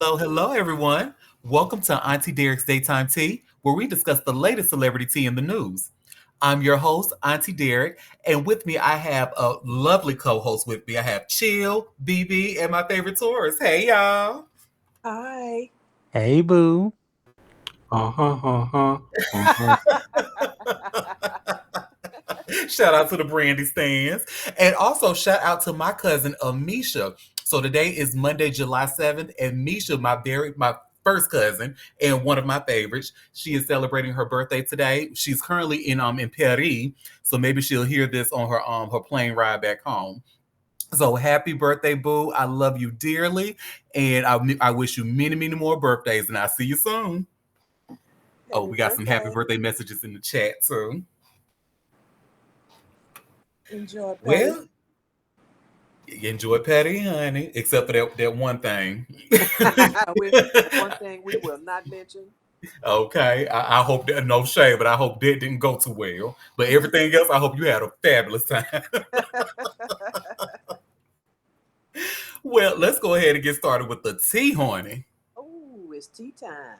Hello, everyone. Welcome to Auntie Derek's Daytime Tea, where we discuss the latest celebrity tea in the news. I'm your host, Auntie Derek, and with me, I have a lovely co host with me. I have Chill, BB, and my favorite Taurus. Hey, y'all. Hi. Hey, boo. Uh-huh, uh-huh, uh-huh. Shout out to the Brandy stands. And also, shout out to my cousin, Amisha. So today is Monday, July 7th, and Misha, my first cousin and one of my favorites, she is celebrating her birthday today. She's currently in Paris, so maybe she'll hear this on her plane ride back home. So happy birthday, boo! I love you dearly, and I wish you many, many more birthdays. And I'll see you soon. Oh, Happy we got some happy birthday. birthday messages in the chat too. Enjoy, Patty. Well, you enjoy Patty, honey, except for that one thing. One thing we will not mention. Okay, I hope that no shade, but I hope that didn't go too well. But everything else, I hope you had a fabulous time. Well, let's go ahead and get started with the tea, honey. Oh, it's tea time.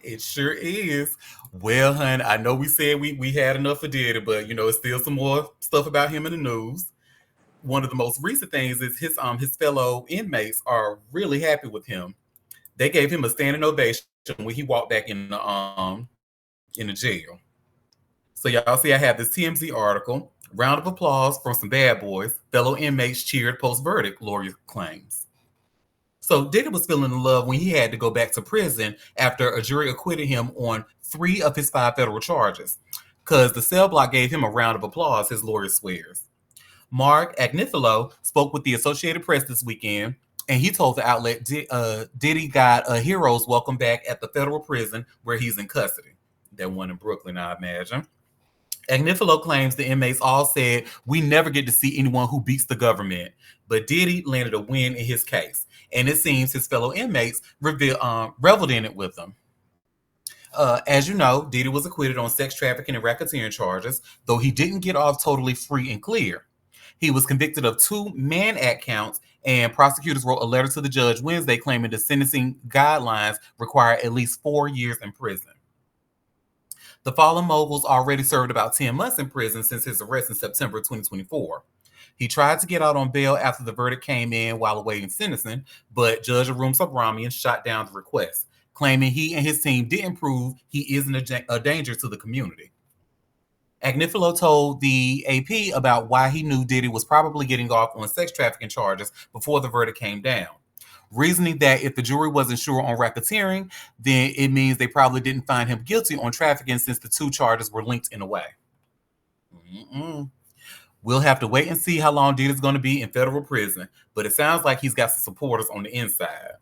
It sure is. Well, honey, I know we said we had enough for Diddy, but it's still some more stuff about him in the news. One of the most recent things is his fellow inmates are really happy with him. They gave him a standing ovation when he walked back in the jail. So y'all see, I have this TMZ article. Round of applause from some bad boys. Fellow inmates cheered post verdict. Lawyer claims. So Diddy was feeling in love when he had to go back to prison after a jury acquitted him on 3 of his 5 federal charges. Because the cell block gave him a round of applause, his lawyer swears. Mark Agnifilo spoke with the Associated Press this weekend, and he told the outlet Diddy got a hero's welcome back at the federal prison where he's in custody. That one in Brooklyn, I imagine. Agnifilo claims the inmates all said, "We never get to see anyone who beats the government." But Diddy landed a win in his case, and it seems his fellow inmates reveled in it with him. As you know, Diddy was acquitted on sex trafficking and racketeering charges, though he didn't get off totally free and clear. He was convicted of 2 Mann Act counts, and prosecutors wrote a letter to the judge Wednesday claiming the sentencing guidelines require at least 4 years in prison. The fallen mogul's already served about 10 months in prison since his arrest in September 2024. He tried to get out on bail after the verdict came in while awaiting sentencing, but Judge Arun Subramanian shot down the request, claiming he and his team didn't prove he isn't a danger to the community. Agnifilo told the AP about why he knew Diddy was probably getting off on sex trafficking charges before the verdict came down, reasoning that if the jury wasn't sure on racketeering, then it means they probably didn't find him guilty on trafficking since the two charges were linked in a way. Mm-mm. We'll have to wait and see how long Diddy's going to be in federal prison, but it sounds like he's got some supporters on the inside.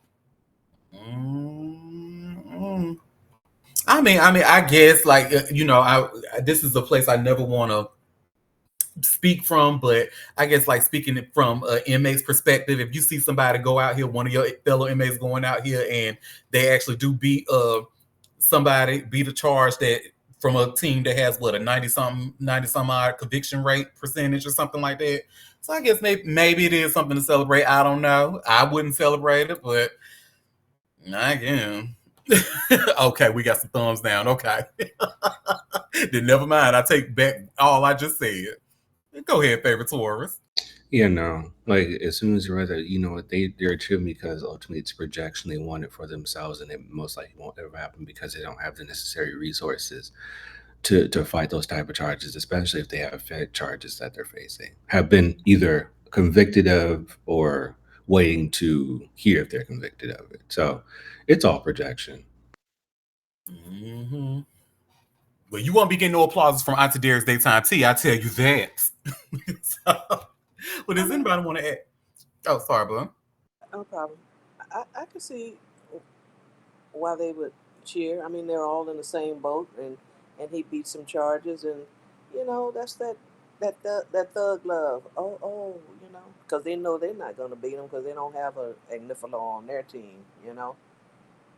Mm-mm. I guess like this is a place I never want to speak from, but I guess like speaking it from an inmate's perspective, if you see somebody go out here, one of your fellow inmates going out here, and they actually do beat a charge that from a team that has what a 90 some odd conviction rate percentage or something like that. So I guess maybe it is something to celebrate. I don't know. I wouldn't celebrate it, but I can. Okay, we got some thumbs down. Okay. Then never mind. I take back all I just said. Go ahead, favorite Taurus. Yeah, no. Like as soon as you read that, you know what they're achieving because ultimately it's a projection they want it for themselves, and it most likely won't ever happen because they don't have the necessary resources to fight those type of charges, especially if they have fed charges that they're facing, have been either convicted of or waiting to hear if they're convicted of it. So it's all projection. Mm-hmm. Well, you won't be getting no applauses from Auntie Derek's Daytime Tea, I tell you that. So, well, I does mean, anybody want to add? Oh, sorry, bro. no problem. I can see why they would cheer. I mean, they're all in the same boat, and he beat some charges, and that's that thug love. Because they know they're not going to beat him because they don't have a Agnifilo on their team.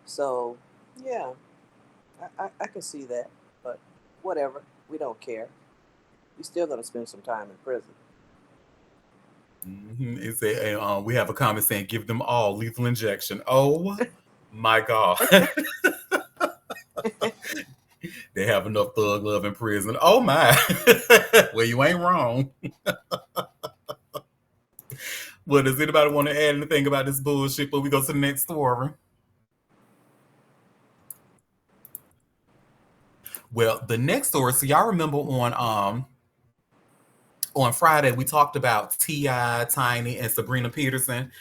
So yeah, I can see that, but whatever. We don't care. He's still going to spend some time in prison. Mm-hmm. We have a comment saying, "Give them all lethal injection." Oh My God. They have enough thug love in prison. Oh my. Well, you ain't wrong. Well, does anybody want to add anything about this bullshit before we go to the next story? Well, the next story, so y'all remember on Friday we talked about T.I., Tiny, and Sabrina Peterson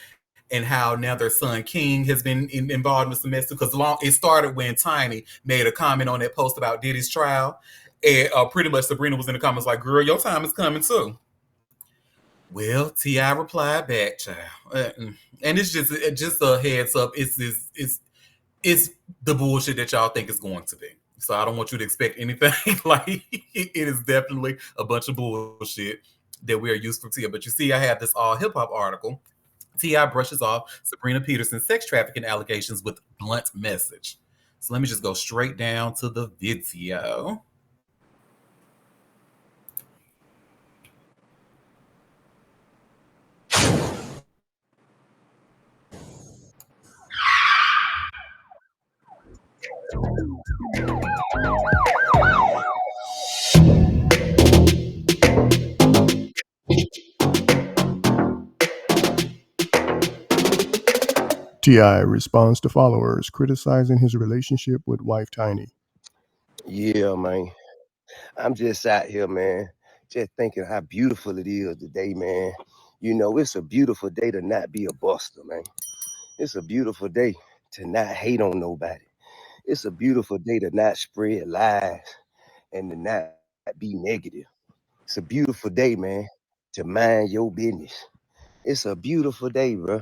and how now their son King has been involved in some mess too. Because it started when Tiny made a comment on that post about Diddy's trial, and pretty much Sabrina was in the comments like, "Girl, your time is coming too." Well, Ti replied back, "Child," and it's just a heads up. It's the bullshit that y'all think it's going to be. So I don't want you to expect anything like it is definitely a bunch of bullshit that we are used from Tia. But you see, I have this all hip hop article. Ti brushes off Sabrina Peterson's sex trafficking allegations with blunt message. So let me just go straight down to the video. T.I. responds to followers criticizing his relationship with wife Tiny. Yeah, man. I'm just out here, man, just thinking how beautiful it is today, man. You know, it's a beautiful day to not be a buster, man. It's a beautiful day to not hate on nobody. It's a beautiful day to not spread lies and to not be negative. It's a beautiful day, man, to mind your business. It's a beautiful day, bro.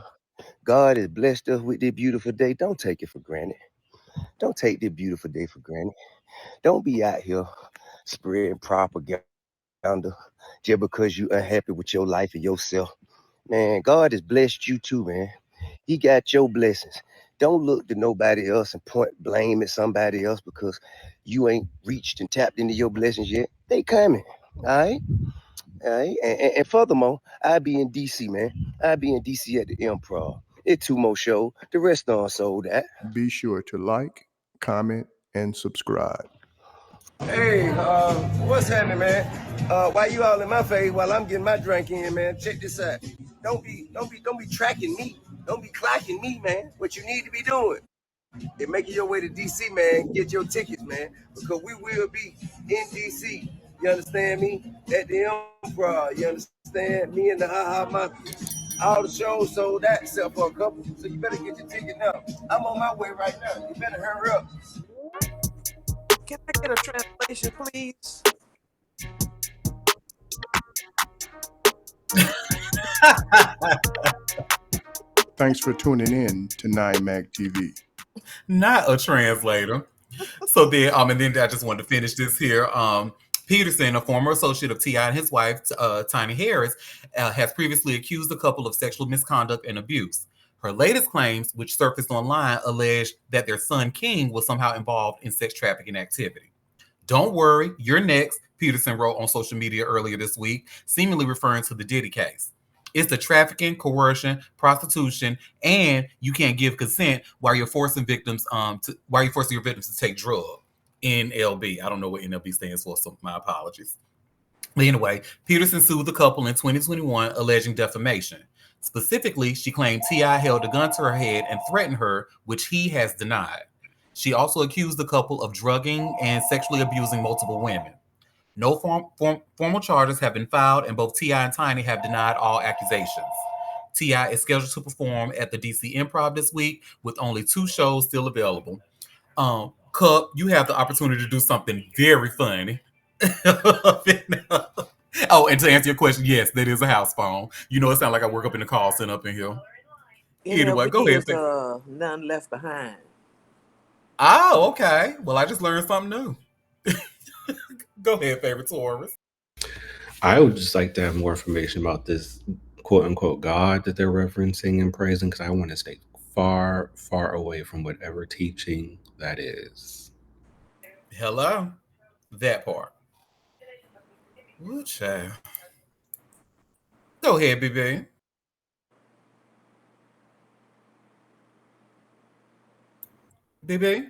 God has blessed us with this beautiful day. Don't take it for granted. Don't take this beautiful day for granted. Don't be out here spreading propaganda just because you unhappy with your life and yourself. Man, God has blessed you too, man. He got your blessings. Don't look to nobody else and point blame at somebody else because you ain't reached and tapped into your blessings yet. They coming. All right? All right. And furthermore, I be in DC, man. I be in DC at the Improv. It's two more shows. The rest on sold out. Be sure to like, comment, and subscribe. Hey, what's happening, man? Why you all in my face while I'm getting my drink in, man? Check this out. Don't be tracking me. Don't be clocking me, man. What you need to be doing is making your way to DC, man. Get your tickets, man, because we will be in DC. You understand me? At the Improv. You understand? Me and the Ha Ha Mafia. All the shows sold out except for a couple. So you better get your ticket now. I'm on my way right now. You better hurry up. Can I get a translation, please? Thanks for tuning in to 9Mag TV. Not a translator. So then, and then I just wanted to finish this here. Peterson, a former associate of T.I. and his wife, Tiny Harris, has previously accused the couple of sexual misconduct and abuse. Her latest claims, which surfaced online, allege that their son King was somehow involved in sex trafficking activity. Don't worry, you're next, Peterson wrote on social media earlier this week, seemingly referring to the Diddy case. It's the trafficking, coercion, prostitution, and you can't give consent while you're forcing your victims to take drugs. NLB. I don't know what NLB stands for, so my apologies. But anyway, Peterson sued the couple in 2021 alleging defamation. Specifically, she claimed T.I. held a gun to her head and threatened her, which he has denied. She also accused the couple of drugging and sexually abusing multiple women. No formal charges have been filed, and both T.I. and Tiny have denied all accusations. T.I. is scheduled to perform at the DC Improv this week with only 2 shows still available. Cup, you have the opportunity to do something very funny. Oh, and to answer your question, yes, that is a house phone. You know, it sounds like I work up in the call center up in here. Anyway, go NLB ahead. is none left behind. Oh, okay. Well, I just learned something new. Go ahead, favorite Taurus. I would just like to have more information about this quote unquote God that they're referencing and praising because I want to stay far, far away from whatever teaching that is. Hello. That part. Ooh, child. Go ahead, BB. BB?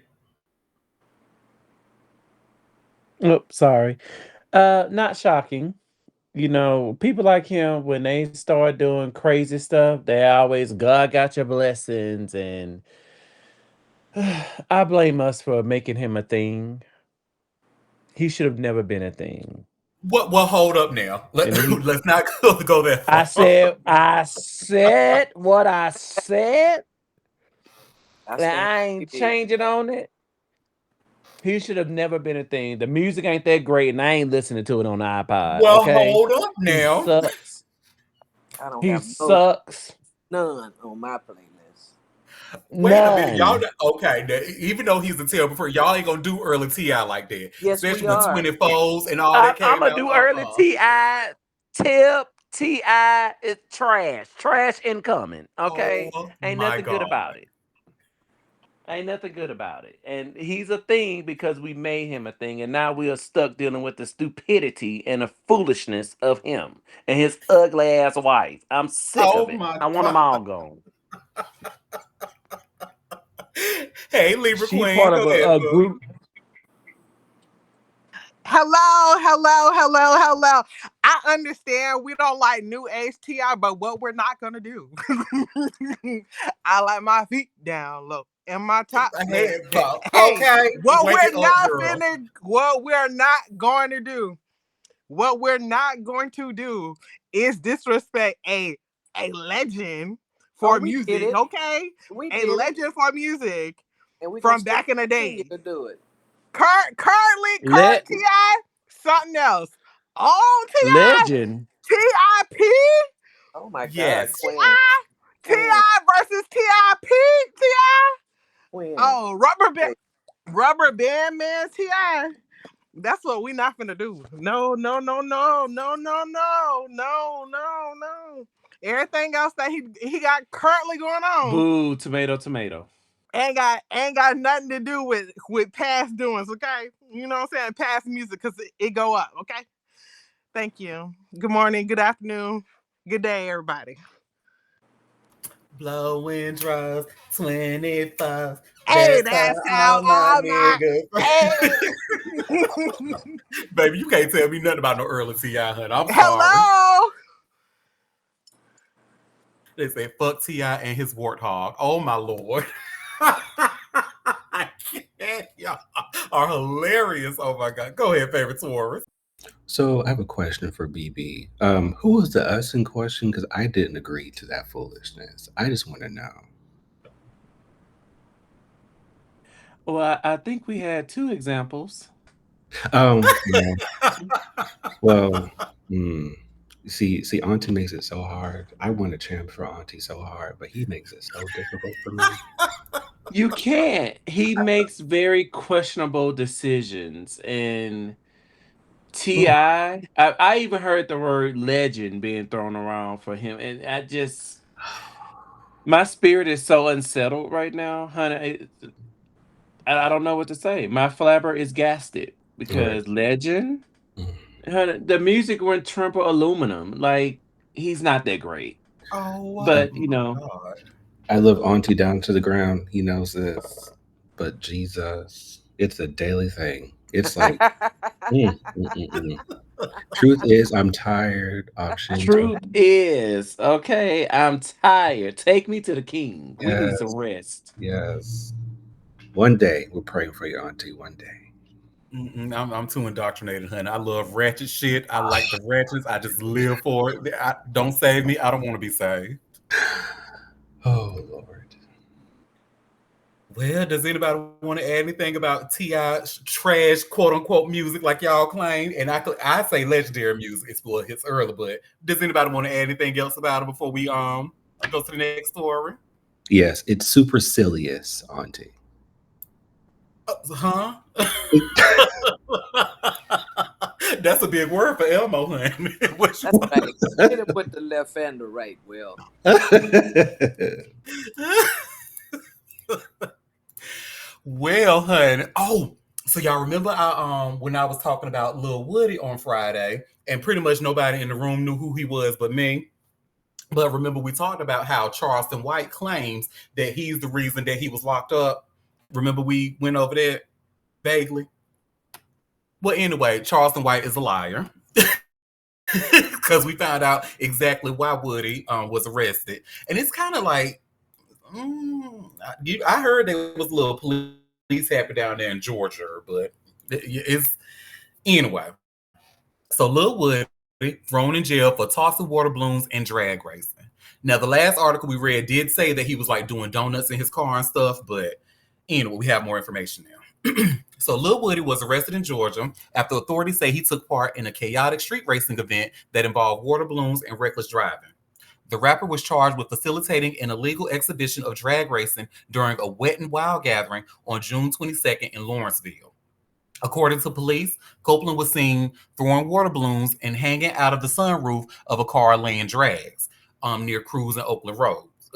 Oops, sorry. Not shocking. People like him, when they start doing crazy stuff, they always God got your blessings, and I blame us for making him a thing. He should have never been a thing. What? Well, hold up now. And he Let's not go that I far. said what I said, I and stand I ain't corrected. changing on it. He should have never been a thing. The music ain't that great, and I ain't listening to it on the iPod, Well, okay? hold up He now. sucks. I don't He have sucks. none on my playlist. Wait a minute, y'all. None. Okay, even though he's a terrible person, y'all ain't gonna do early Ti like that, Yes, we especially when are. 24s and all that I'm came gonna out. do early Ti. Tip Ti is trash. Trash incoming. Okay, Oh ain't my nothing good god. about it. Ain't nothing good about it. And he's a thing because we made him a thing, and now we are stuck dealing with the stupidity and the foolishness of him and his ugly ass wife. I'm sick of Oh it. my I want them god. all gone. Hey, Libra She Queen, part go of ahead, a boo. group. Hello, hello, hello, hello. I understand we don't like new age Ti, but what we're not gonna do. I like my feet down low and my top leg. Head pop. Hey, Okay, what wake we're it up, not girl. finna, what we're not going to do, what we're not going to do is disrespect a legend Oh, for we did music. it. Okay, We a did it, legend for music and we're gonna from still back in the continue day. to do it. Current Let Ti, something else. Old Ti, legend. TIP, Oh my God, Yes. Quinn, Ti Quinn, versus TIP, Ti. Quinn. Oh, Hey, rubber band man, Ti. That's what we not finna do. No, no, no, no, no, no, no, no, no, no. Everything else that he got currently going on Boo, tomato, tomato. ain't got nothing to do with past doings. Okay, you know what I'm saying? Past music, because it go up. Okay. Thank you. Good morning, good afternoon, good day, everybody. Blowing draws, 25. Hey, That's how that's how all my all my niggas. hey. Baby, you can't tell me nothing about no early Ti, honey. I'm sorry. Hello. They say fuck Ti and his warthog. Oh my lord. I can't. Y'all are hilarious. Oh my god. Go ahead, favorite Taurus. So I have a question for BB. Who was the us in question? Because I didn't agree to that foolishness. I just want to know. Well, I think we had two examples. Yeah. Well, hmm. See, Auntie makes it so hard. I want a champ for Auntie so hard, but he makes it so difficult for me. You can't. He makes very questionable decisions, and Ti. I even heard the word legend being thrown around for him, and my spirit is so unsettled right now, honey. I don't know what to say. My flabber is gasted Right. because legend, Mm. honey, the music went triple aluminum. Like, he's not that great, Oh I, but my god. I love Auntie down to the ground. He knows this. But Jesus, it's a daily thing. It's like, mm, mm, mm, mm. Truth is, I'm tired. Option two. truth is, okay, I'm tired. Take me to the king. We need some Yes, rest. yes. One day, we're praying for your Auntie. One day. I'm too indoctrinated, honey. I love ratchet shit. I like the ratchets. I just live for it. Don't save me. I don't want to be saved. Oh, Lord. Well, does anybody want to add anything about T.I.'s trash, quote unquote, music like y'all claim? And I say legendary music. It's early, but does anybody want to add anything else about it before we go to the next story? Yes, it's supercilious, Auntie. Huh? That's a big word for Elmo, honey. What you That's right. Hit him with the left and the right, Will. Well, honey. Oh, so y'all remember when I was talking about Lil Woody on Friday, and pretty much nobody in the room knew who he was but me. But remember, we talked about how Charleston White claims that he's the reason that he was locked up. Remember we went over that vaguely? Well, anyway, Charleston White is a liar. Because we found out exactly why Woody was arrested. And it's kind of like, I heard there was a little police happen down there in Georgia, but it's anyway. So Lil Woody thrown in jail for tossing water balloons and drag racing. Now, the last article we read did say that he was like doing donuts in his car and stuff, but anyway, we have more information now. So Lil Woody was arrested in Georgia after authorities say he took part in a chaotic street racing event that involved water balloons and reckless driving. The rapper was charged with facilitating an illegal exhibition of drag racing during a Wet and Wild gathering on June 22nd in Lawrenceville. According to police, Copeland was seen throwing water balloons and hanging out of the sunroof of a car laying drags near Cruz and Oakland Roads.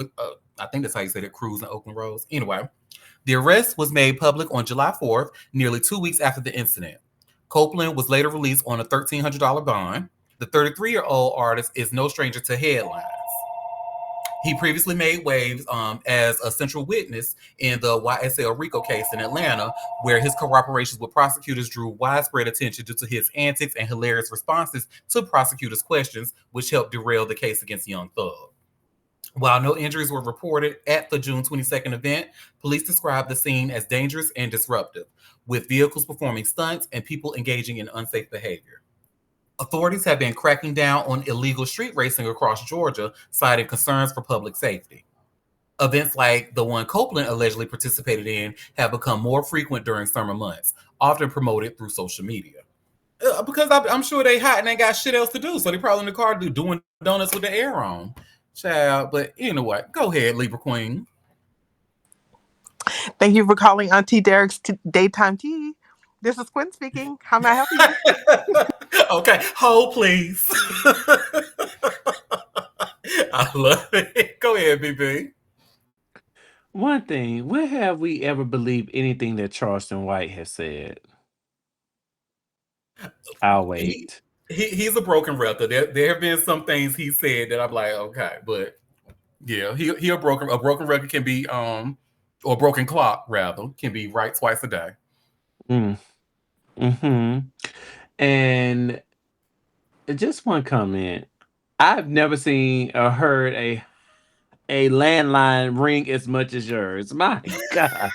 I think that's how you say it, Cruz and Oakland Roads. Anyway, the arrest was made public on July 4th, nearly 2 weeks after the incident. Copeland was later released on a $1,300 bond. The 33-year-old artist is no stranger to headlines. He previously made waves as a central witness in the YSL Rico case in Atlanta, where his cooperations with prosecutors drew widespread attention due to his antics and hilarious responses to prosecutors' questions, which helped derail the case against Young Thug. While no injuries were reported at the June 22nd event, police described the scene as dangerous and disruptive, with vehicles performing stunts and people engaging in unsafe behavior. Authorities have been cracking down on illegal street racing across Georgia, citing concerns for public safety. Events like the one Copeland allegedly participated in have become more frequent during summer months, often promoted through social media. Because I'm sure they hot and ain't got shit else to do, so they probably in the car doing donuts with the air on. Child, but anyway, go ahead, Libra Queen. Thank you for calling Auntie Derek's Daytime Tea. This is Quinn speaking. How may I help you? Okay, hold please. I love it. Go ahead, BB. One thing, when have we ever believed anything that Charleston White has said? I'll wait. He's a broken record. There have been some things he said that I'm like, okay, but yeah, he a broken record can be or a broken clock rather can be right twice a day. Mm-hmm. And just one comment. I've never seen or heard a landline ring as much as yours. My God.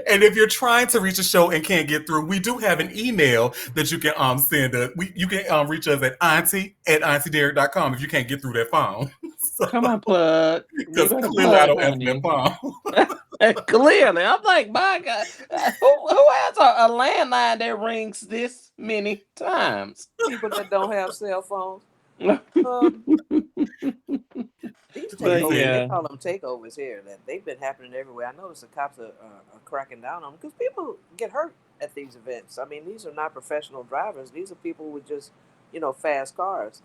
And if you're trying to reach a show and can't get through, we do have an email that you can send us. You can reach us at auntie@auntiederek.com if you can't get through that phone. So, come on, plug. Because clearly I don't answer that phone. Clearly. I'm like, my God. Who has a landline that rings this many times? People that don't have cell phones. These takeovers, they call them takeovers here. That they've been happening everywhere. I notice the cops are cracking down on them because people get hurt at these events. I mean, these are not professional drivers. These are people with just, fast cars,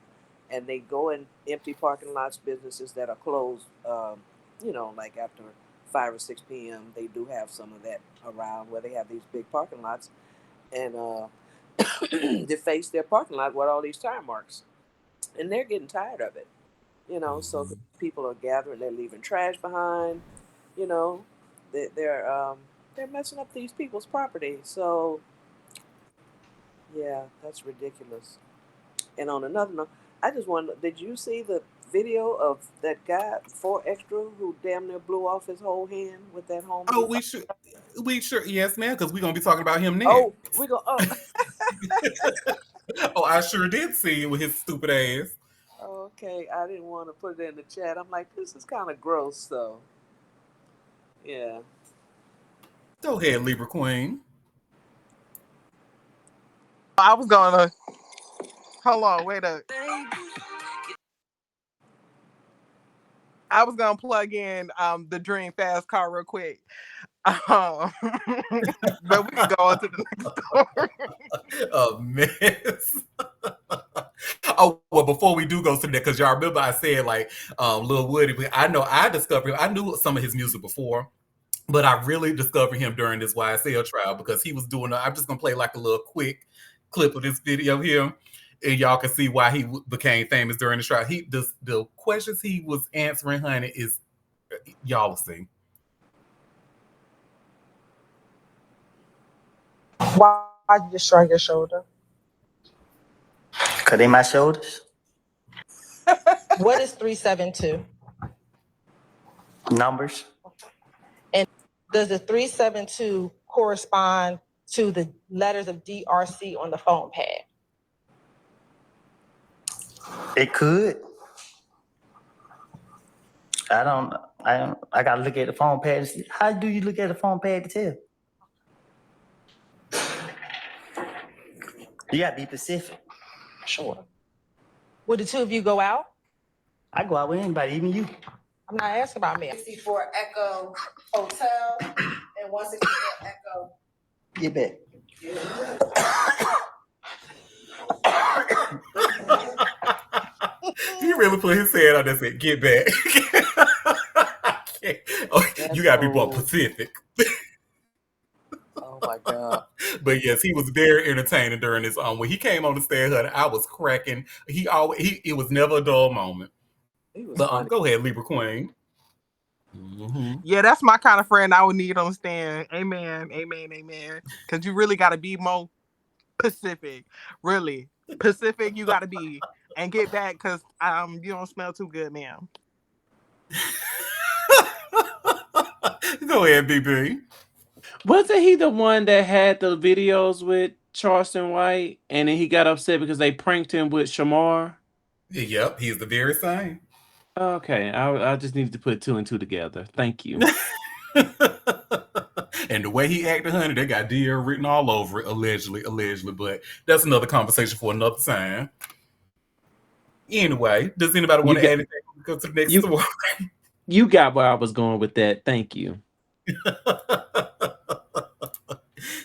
and they go in empty parking lots, businesses that are closed. Like after 5 or 6 p.m. They do have some of that around where they have these big parking lots, and deface their parking lot with all these tire marks, and they're getting tired of it. So the people are gathering, they're leaving trash behind, they're messing up these people's property. So, yeah, that's ridiculous. And on another note, I just wonder, did you see the video of that guy, 4 Extra, who damn near blew off his whole hand with that home? Oh, we sure, yes, ma'am, because we're going to be talking about him next. Oh, we're going to, Oh, I sure did see it with his stupid ass. Okay, I didn't want to put it in the chat. I'm like, this is kind of gross, though. Yeah. Go ahead, Libra Queen. I was going to... Hold on, wait a... I was going to plug in the Dream Fast car real quick. But we can go on to the next story. A mess. Oh, well, before we do go to that, because y'all remember I said like Lil Woody, I know I discovered him. I knew some of his music before, but I really discovered him during this YSL trial because he was doing I'm just gonna play like a little quick clip of this video here. And y'all can see why he became famous during the trial. The questions he was answering, honey, is y'all will see. Why you just shrug your shoulder? Cause they my shoulders. What is 372? Numbers. And does the 372 correspond to the letters of DRC on the phone pad? It could. I gotta look at the phone pad. How do you look at the phone pad to tell? You gotta be specific. Sure. Would the two of you go out? I go out with anybody, even you. I'm not asking about me. 64 Echo Hotel and 164 Echo. Get back. He really put his head on that and said, get back. Oh, you gotta be more Pacific. Oh my God. But yes, he was very entertaining during this. When he came on the stage, honey, I was cracking. It was never a dull moment. But go ahead, Libra Queen. Mm-hmm. Yeah, that's my kind of friend I would need on stand. Amen, amen, amen. Because you really got to be more Pacific. Really. Pacific you got to be. And get back because you don't smell too good, ma'am. Go ahead, BB. Wasn't he the one that had the videos with Charleston White and then he got upset because they pranked him with Shamar? Yep, he's the very same. Okay, I just needed to put two and two together. Thank you. And the way he acted, honey, they got DR written all over it, allegedly. But that's another conversation for another time. Anyway, does anybody want to add anything to the next story? You got where I was going with that. Thank you.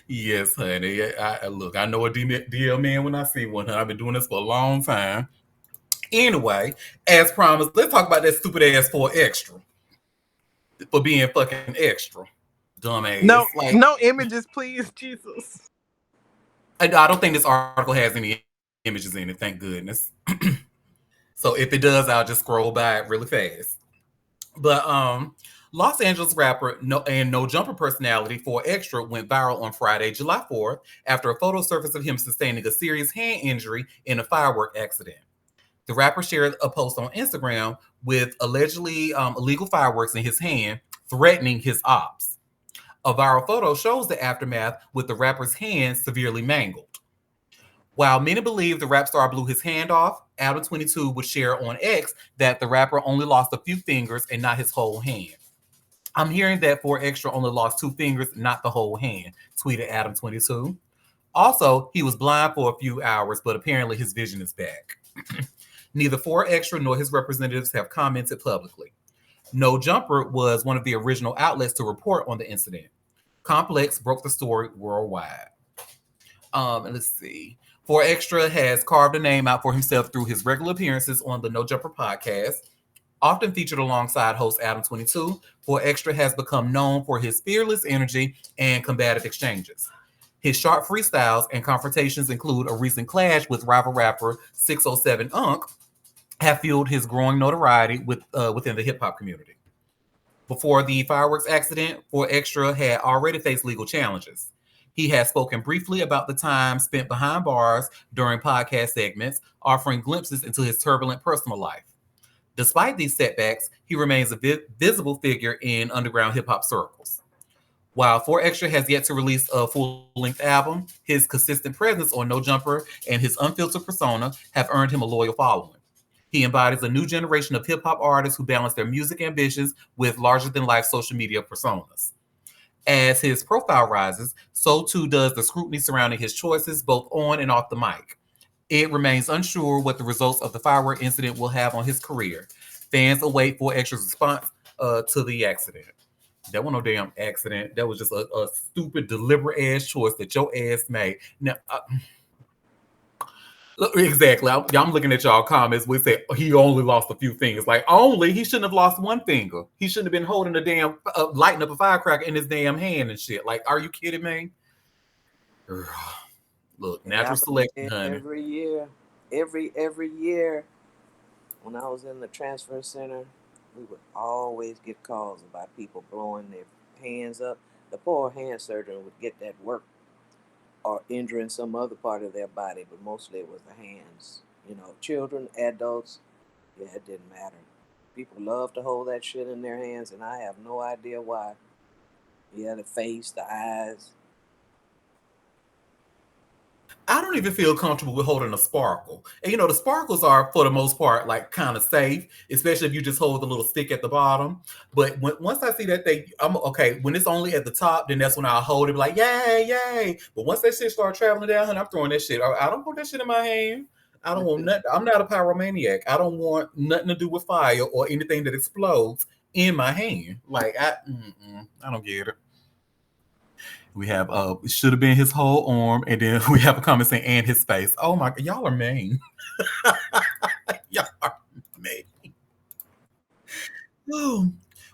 Yes, honey. Look, I know a DL man when I see one. Honey. I've been doing this for a long time. Anyway, as promised, let's talk about that stupid ass 4 extra. For being fucking extra. Dumbass. No images, please, Jesus. I don't think this article has any images in it, thank goodness. So if it does, I'll just scroll by it really fast. But Los Angeles rapper No Jumper personality 4 Extra went viral on Friday, July 4th, after a photo surfaced of him sustaining a serious hand injury in a firework accident. The rapper shared a post on Instagram with allegedly illegal fireworks in his hand, threatening his ops. A viral photo shows the aftermath with the rapper's hand severely mangled. While many believe the rap star blew his hand off, Adam22 would share on X that the rapper only lost a few fingers and not his whole hand. I'm hearing that 4 Extra only lost 2 fingers, not the whole hand, tweeted Adam22. Also, he was blind for a few hours, but apparently his vision is back. Neither 4 Extra nor his representatives have commented publicly. No Jumper was one of the original outlets to report on the incident. Complex broke the story worldwide. And let's see. 4 Extra has carved a name out for himself through his regular appearances on the No Jumper podcast. Often featured alongside host Adam22, 4 Extra has become known for his fearless energy and combative exchanges. His sharp freestyles and confrontations include a recent clash with rival rapper 607 Unk, have fueled his growing notoriety within the hip-hop community. Before the fireworks accident, 4 Extra had already faced legal challenges. He has spoken briefly about the time spent behind bars during podcast segments, offering glimpses into his turbulent personal life. Despite these setbacks, he remains a visible figure in underground hip-hop circles. While 4 Extra has yet to release a full-length album, his consistent presence on No Jumper and his unfiltered persona have earned him a loyal following. He embodies a new generation of hip-hop artists who balance their music ambitions with larger-than-life social media personas. As his profile rises, so too does the scrutiny surrounding his choices, both on and off the mic. It remains unsure what the results of the firework incident will have on his career. Fans await 4 Extra's response to the accident. That wasn't no damn accident. That was just a stupid, deliberate-ass choice that your ass made. Now, exactly. I'm looking at y'all comments. We say he only lost a few fingers. Like, only? He shouldn't have lost one finger. He shouldn't have been holding a damn, lighting up a firecracker in his damn hand and shit. Like, are you kidding me? Look, natural selection, honey. Every year. every year when I was in the transfer center, we would always get calls about people blowing their hands up. The poor hand surgeon would get that work or injuring some other part of their body, but mostly it was the hands. Children, adults, yeah, it didn't matter. People love to hold that shit in their hands, and I have no idea why. Yeah, the face, the eyes. I don't even feel comfortable with holding a sparkle. And the sparkles are for the most part like kind of safe, especially if you just hold the little stick at the bottom. But once I see that thing, I'm okay. When it's only at the top, then that's when I'll hold it, like yay, yay. But once that shit start traveling down, and I'm throwing that shit. I don't want that shit in my hand. I don't want nothing. I'm not a pyromaniac. I don't want nothing to do with fire or anything that explodes in my hand. Like I don't get it. We have it should have been his whole arm, and then we have a comment saying and his face. Oh my god, y'all are mean. Y'all are mean. Oh.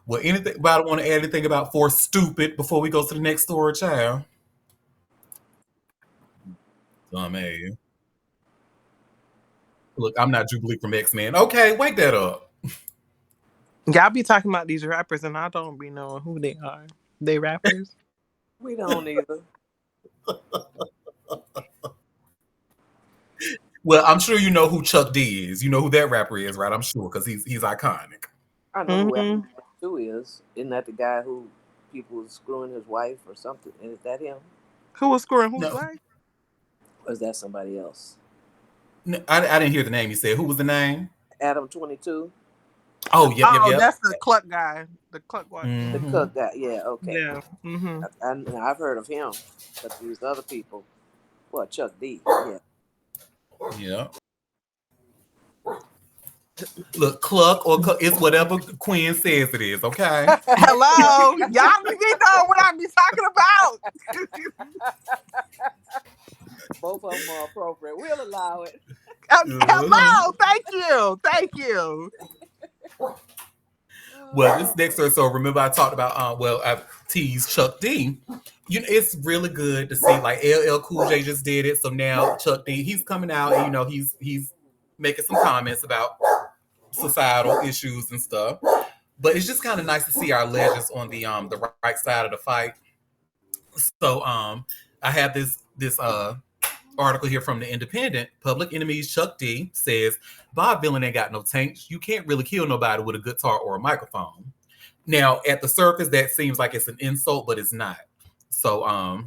Well, anything about want to add anything about for stupid before we go to the next story, child? Dumbass. Look, I'm not Jubilee from X-Men. Okay, wake that up. Y'all be talking about these rappers, and I don't be knowing who they are. They rappers? We don't either. Well, I'm sure you know who Chuck D is. You know who that rapper is, right? I'm sure because he's iconic. I know who Adam 22 is. Isn't that the guy who people was screwing his wife or something? Is that him? Who was screwing whose No. wife? Or is that somebody else? No, I didn't hear the name you said. Who was the name? Adam 22. Oh, yep. That's the Cluck guy. The Cluck one. The cook guy. Yeah, okay. Yeah. I've heard of him, but these other people, well, Chuck D. Yeah. Yeah. Look, cluck or it's whatever Quinn says it is, okay? Hello, y'all be know what I be talking about. Both of them are appropriate. We'll allow it. Hello, thank you. Well, this next story. So remember, I talked about I've teased Chuck D. It's really good to see like LL Cool J just did it. So now Chuck D, he's coming out and he's making some comments about societal issues and stuff. But it's just kind of nice to see our legends on the right side of the fight. So I have this article here from the Independent. Public Enemy's Chuck D says Bob Dylan ain't got no tanks. You can't really kill nobody with a guitar or a microphone. Now, at the surface, that seems like it's an insult, but it's not. So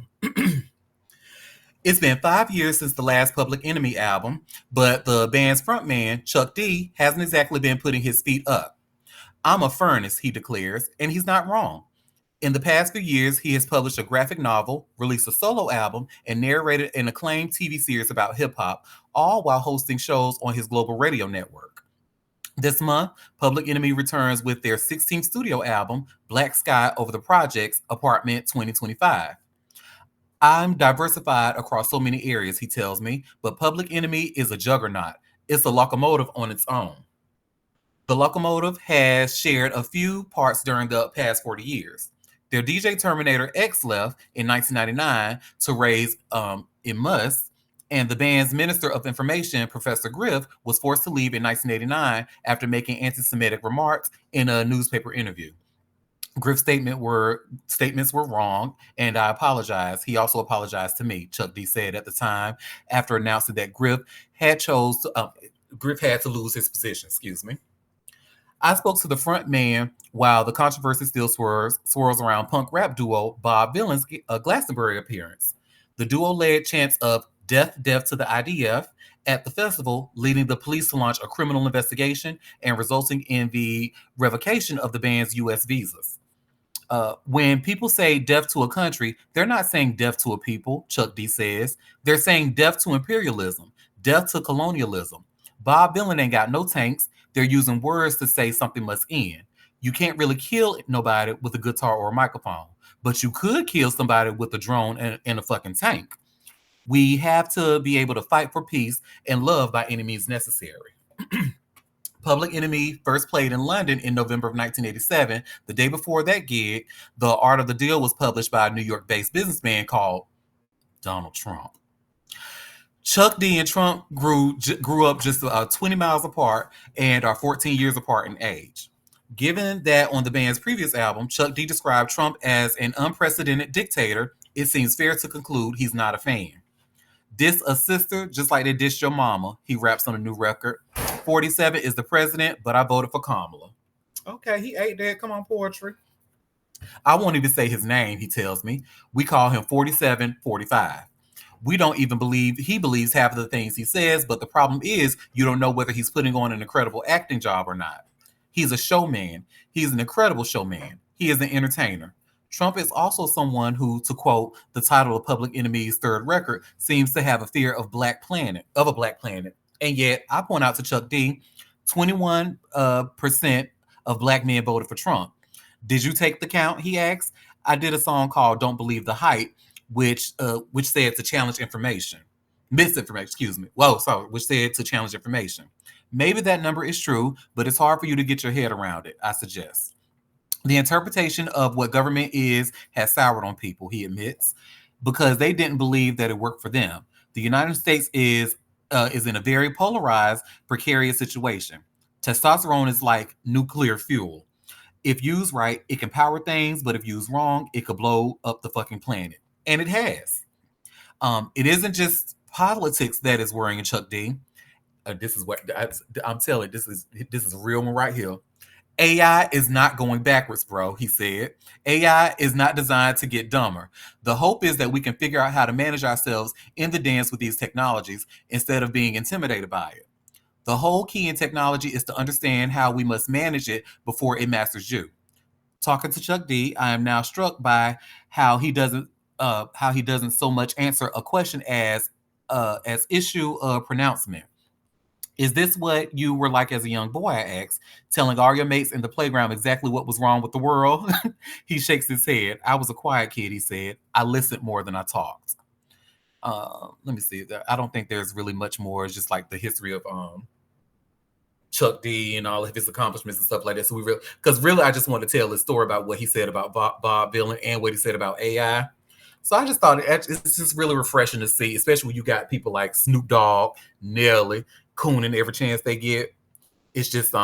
it's been 5 years since the last Public Enemy album, but the band's frontman, Chuck D, hasn't exactly been putting his feet up. I'm a furnace, he declares, and he's not wrong. In the past few years, he has published a graphic novel, released a solo album, and narrated an acclaimed TV series about hip-hop, all while hosting shows on his global radio network. This month, Public Enemy returns with their 16th studio album, Black Sky Over the Projects, Apartment 2025. I'm diversified across so many areas, he tells me, but Public Enemy is a juggernaut. It's a locomotive on its own. The locomotive has shared a few parts during the past 40 years. Their DJ Terminator X left in 1999 to raise Imus, and the band's Minister of Information, Professor Griff, was forced to leave in 1989 after making anti-Semitic remarks in a newspaper interview. Griff's statements were wrong, and I apologize. He also apologized to me, Chuck D said at the time, after announcing that Griff had to lose his position. Excuse me. I spoke to the front man while the controversy still swirls around punk rap duo Bob Dylan's Glastonbury appearance. The duo led chants of "Death, Death to the IDF" at the festival, leading the police to launch a criminal investigation and resulting in the revocation of the band's U.S. visas. When people say death to a country, they're not saying death to a people, Chuck D says. They're saying death to imperialism, death to colonialism. Bob Dylan ain't got no tanks. They're using words to say something must end. You can't really kill nobody with a guitar or a microphone, but you could kill somebody with a drone and a fucking tank. We have to be able to fight for peace and love by any means necessary. Public Enemy first played in London in November of 1987. The day before that gig, The Art of the Deal was published by a New York-based businessman called Donald Trump. Chuck D and Trump grew up just 20 miles apart and are 14 years apart in age. Given that on the band's previous album, Chuck D described Trump as an unprecedented dictator, it seems fair to conclude he's not a fan. Diss a sister just like they dissed your mama, he raps on a new record. 47 is the president, but I voted for Kamala. Okay, he ate that. Come on, poetry. I won't even say his name, he tells me. We call him 4745. We don't even believe he believes half of the things he says, but the problem is you don't know whether he's putting on an incredible acting job or not. He's a showman. He's an incredible showman. He is an entertainer. Trump is also someone who, to quote the title of Public Enemy's third record, seems to have a fear of a black planet. And yet, I point out to Chuck D, 21% of black men voted for Trump. Did you take the count? He asked. I did a song called "Don't Believe the Hype," which said to challenge misinformation. Excuse me. Whoa, sorry. Which said to challenge information. Maybe that number is true, but it's hard for you to get your head around it. I suggest. The interpretation of what government is has soured on people, he admits, because they didn't believe that it worked for them. The United States is in a very polarized, precarious situation. Testosterone is like nuclear fuel. If used right, it can power things, but if used wrong, it could blow up the fucking planet. And it has. It isn't just politics that is worrying Chuck D. This is what I'm telling you, this is a real one right here. AI is not going backwards, bro, he said. AI is not designed to get dumber. The hope is that we can figure out how to manage ourselves in the dance with these technologies instead of being intimidated by it. The whole key in technology is to understand how we must manage it before it masters you. Talking to Chuck D, I am now struck by how he doesn't so much answer a question as issue of pronouncement. Is this what you were like as a young boy? I asked, telling all your mates in the playground exactly what was wrong with the world. He shakes his head. I was a quiet kid, he said. I listened more than I talked. Let me see. I don't think there's really much more. It's just like the history of Chuck D and all of his accomplishments and stuff like that. So really, I just want to tell the story about what he said about Bob Dylan and what he said about AI. So I just thought it's just really refreshing to see, especially when you got people like Snoop Dogg, Nelly, Coonan every chance they get. It's just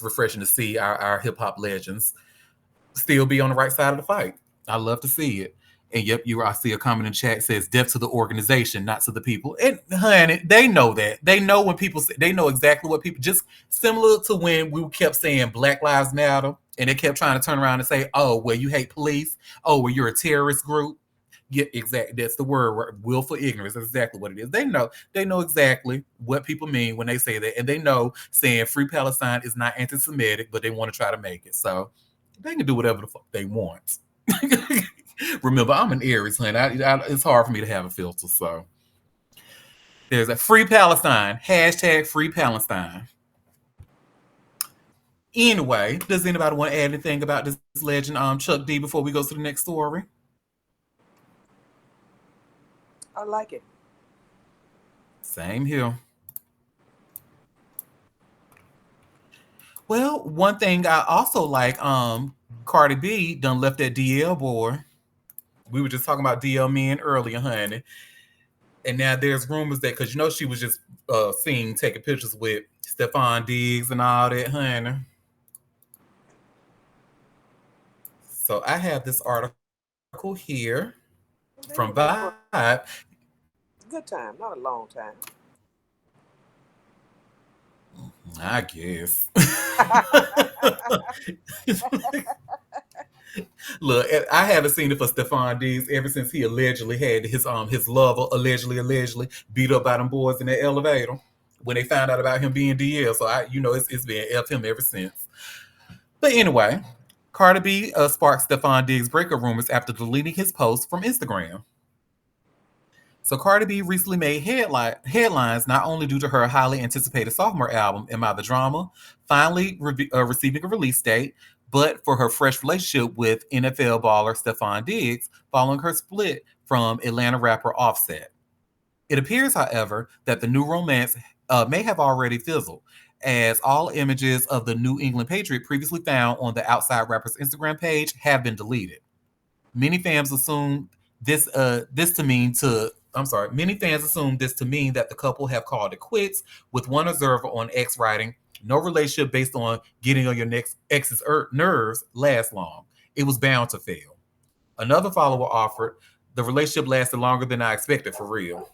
refreshing to see our hip hop legends still be on the right side of the fight. I love to see it. And yep, I see a comment in chat says death to the organization, not to the people. And honey, they know that. They know when people say, they know exactly what people, just similar to when we kept saying Black Lives Matter and they kept trying to turn around and say, oh, well, you hate police. Oh, well, you're a terrorist group. Yeah, exactly. That's the word, willful ignorance. That's exactly what it is. They know exactly what people mean when they say that. And they know saying free Palestine is not anti-Semitic, but they want to try to make it. So they can do whatever the fuck they want. Remember, I'm an Aries, honey. It's hard for me to have a filter. So there's a free Palestine. Hashtag free Palestine. Anyway, does anybody want to add anything about this legend, Chuck D, before we go to the next story? I like it. Same here. Well, one thing I also like, Cardi B done left that DL boy. We were just talking about DL men earlier, honey. And now there's rumors that, because she was just seen taking pictures with Stephon Diggs and all that, honey. So I have this article here from Vibe. Good time, not a long time. I guess. Look, I haven't seen it for Stephon Diggs ever since he allegedly had his lover allegedly beat up by them boys in that elevator when they found out about him being DL. So it's been F him ever since. But anyway, Cardi B sparked Stephon Diggs' breakup rumors after deleting his post from Instagram. So Cardi B recently made headlines not only due to her highly anticipated sophomore album, Am I the Drama, finally receiving a release date, but for her fresh relationship with NFL baller Stephon Diggs following her split from Atlanta rapper Offset. It appears, however, that the new romance may have already fizzled, as all images of the New England Patriot previously found on the Outside Rapper's Instagram page have been deleted. Many fans assume this to mean to Many fans assume this to mean that the couple have called it quits, with one observer on X writing, "No relationship based on getting on your next ex's nerves lasts long. It was bound to fail." Another follower offered, "The relationship lasted longer than I expected, for real."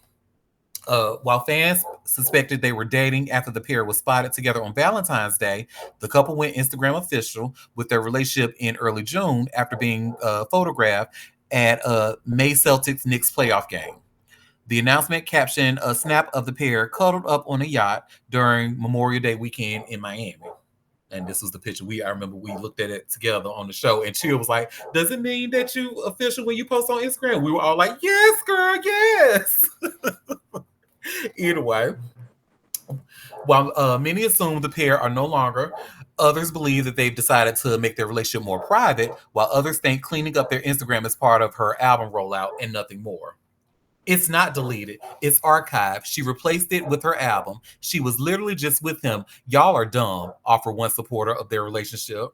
While fans suspected they were dating after the pair was spotted together on Valentine's Day, the couple went Instagram official with their relationship in early June after being photographed at a May Celtics Knicks playoff game. The announcement captioned a snap of the pair cuddled up on a yacht during Memorial Day weekend in Miami. And this was the picture I remember we looked at it together on the show. And Chill was like, "Does it mean that you official when you post on Instagram?" We were all like, "Yes, girl, yes." Either way, while many assume the pair are no longer, others believe that they've decided to make their relationship more private, while others think cleaning up their Instagram is part of her album rollout and nothing more. "It's not deleted. It's archived. She replaced it with her album. She was literally just with him. Y'all are dumb," offered one supporter of their relationship.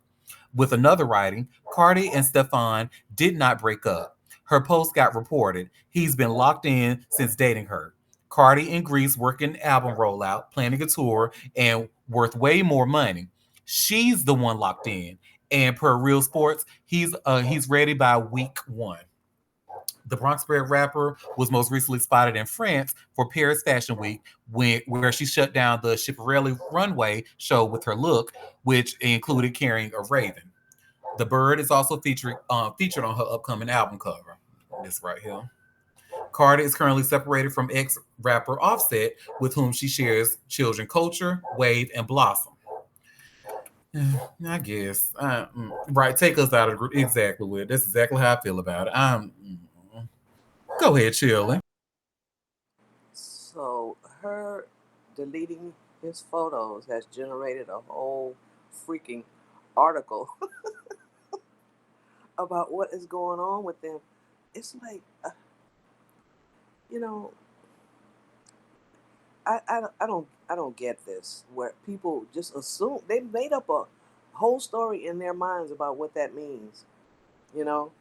With another writing, "Cardi and Stefan did not break up. Her post got reported. He's been locked in since dating her. Cardi in Greece working album rollout, planning a tour, and worth way more money. She's the one locked in. And per Real Sports, he's ready by week 1." The Bronx bred rapper was most recently spotted in France for Paris Fashion Week, where she shut down the Schiaparelli runway show with her look, which included carrying a raven. The bird is also featured on her upcoming album cover. This right here. Carter is currently separated from ex-rapper Offset, with whom she shares children Culture, Wave, and Blossom. I guess. Right, take us out of the group. Exactly, Will. That's exactly how I feel about it. Go ahead, chillin'. So her deleting his photos has generated a whole freaking article about what is going on with them. It's like, you know, I don't get this. Where people just assume they made up a whole story in their minds about what that means. You know,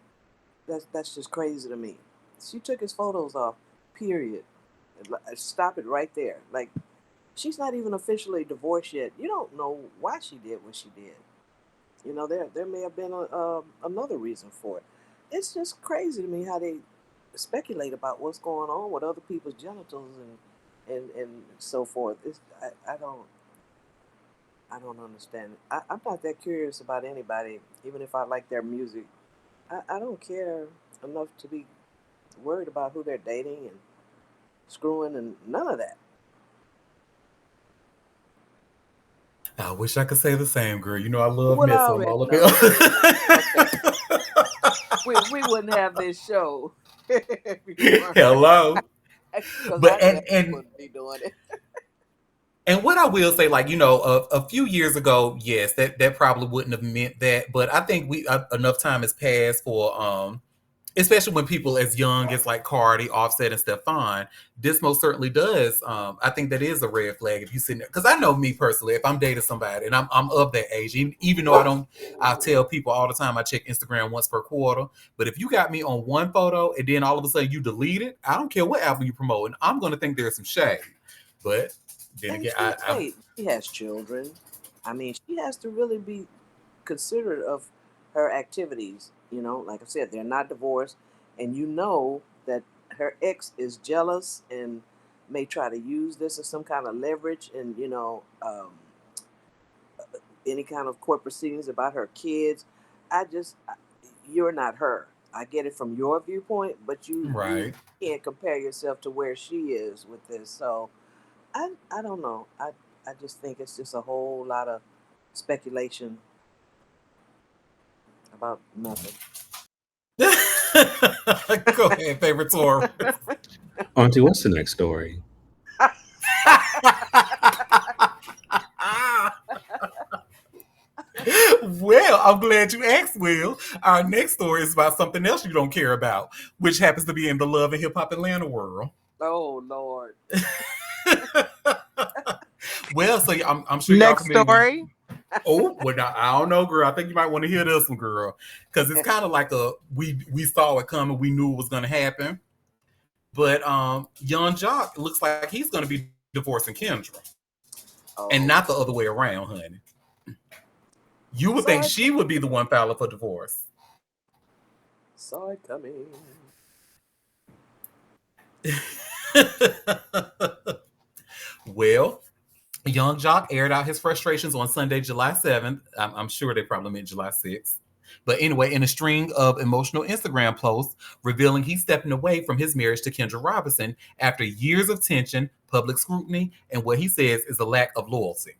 that's just crazy to me. She took his photos off. Period. Stop it right there. Like, she's not even officially divorced yet. You don't know why she did what she did. You know, there may have been another reason for it. It's just crazy to me how they speculate about what's going on with other people's genitals and so forth. I don't understand it. I'm not that curious about anybody, even if I like their music. I don't care enough to be worried about who they're dating and screwing and none of that. I wish I could say the same, girl. You know I love Well, I messing them already all up. know. Okay. We wouldn't have this show if you weren't. Hello. Because But I definitely wouldn't be doing it. And what I will say, like, a few years ago, yes, that probably wouldn't have meant that. But I think enough time has passed for especially when people as young as like Cardi, Offset, and Stefan, this most certainly does. I think that is a red flag if you sitting there. Because I know me personally, if I'm dating somebody and I'm of that age, even though I tell people all the time I check Instagram once per quarter. But if you got me on one photo and then all of a sudden you delete it, I don't care what album you promoting, I'm going to think there's some shade. But then And again, she has children. I mean, she has to really be considerate of her activities. You know, like I said, they're not divorced, and you know that her ex is jealous and may try to use this as some kind of leverage, and any kind of court proceedings about her kids. You're not her. I get it from your viewpoint, but you right. can't compare yourself to where she is with this. So I don't know. I just think it's just a whole lot of speculation about nothing. Go ahead, favorite Taurus. Auntie, what's the next story? Well, I'm glad you asked, Will. Our next story is about something else you don't care about, which happens to be in the love and hip hop Atlanta world. Oh Lord. Well, so I'm sure Next y'all story. Oh, well, now, I don't know, girl. I think you might want to hear this one, girl, because it's kind of like we saw it coming. We knew it was going to happen. But young Jock looks like he's going to be divorcing Kendra, and not the Oh, other way around, honey. You would think saw it she would coming. be the one filing for divorce. Saw it coming. Well, Young Jock aired out his frustrations on Sunday, July 7th. I'm sure they probably meant July 6th. But anyway, in a string of emotional Instagram posts revealing he's stepping away from his marriage to Kendra Robinson after years of tension, public scrutiny, and what he says is a lack of loyalty.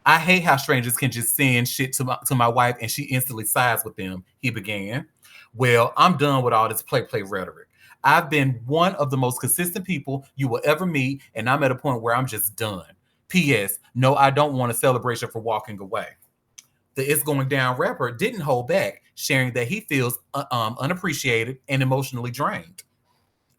I hate how strangers can just send shit to my wife and she instantly sides with them, he began. Well, I'm done with all this play rhetoric. I've been one of the most consistent people you will ever meet, and I'm at a point where I'm just done. P.S. No, I don't want a celebration for walking away. The It's Going Down rapper didn't hold back, sharing that he feels unappreciated and emotionally drained.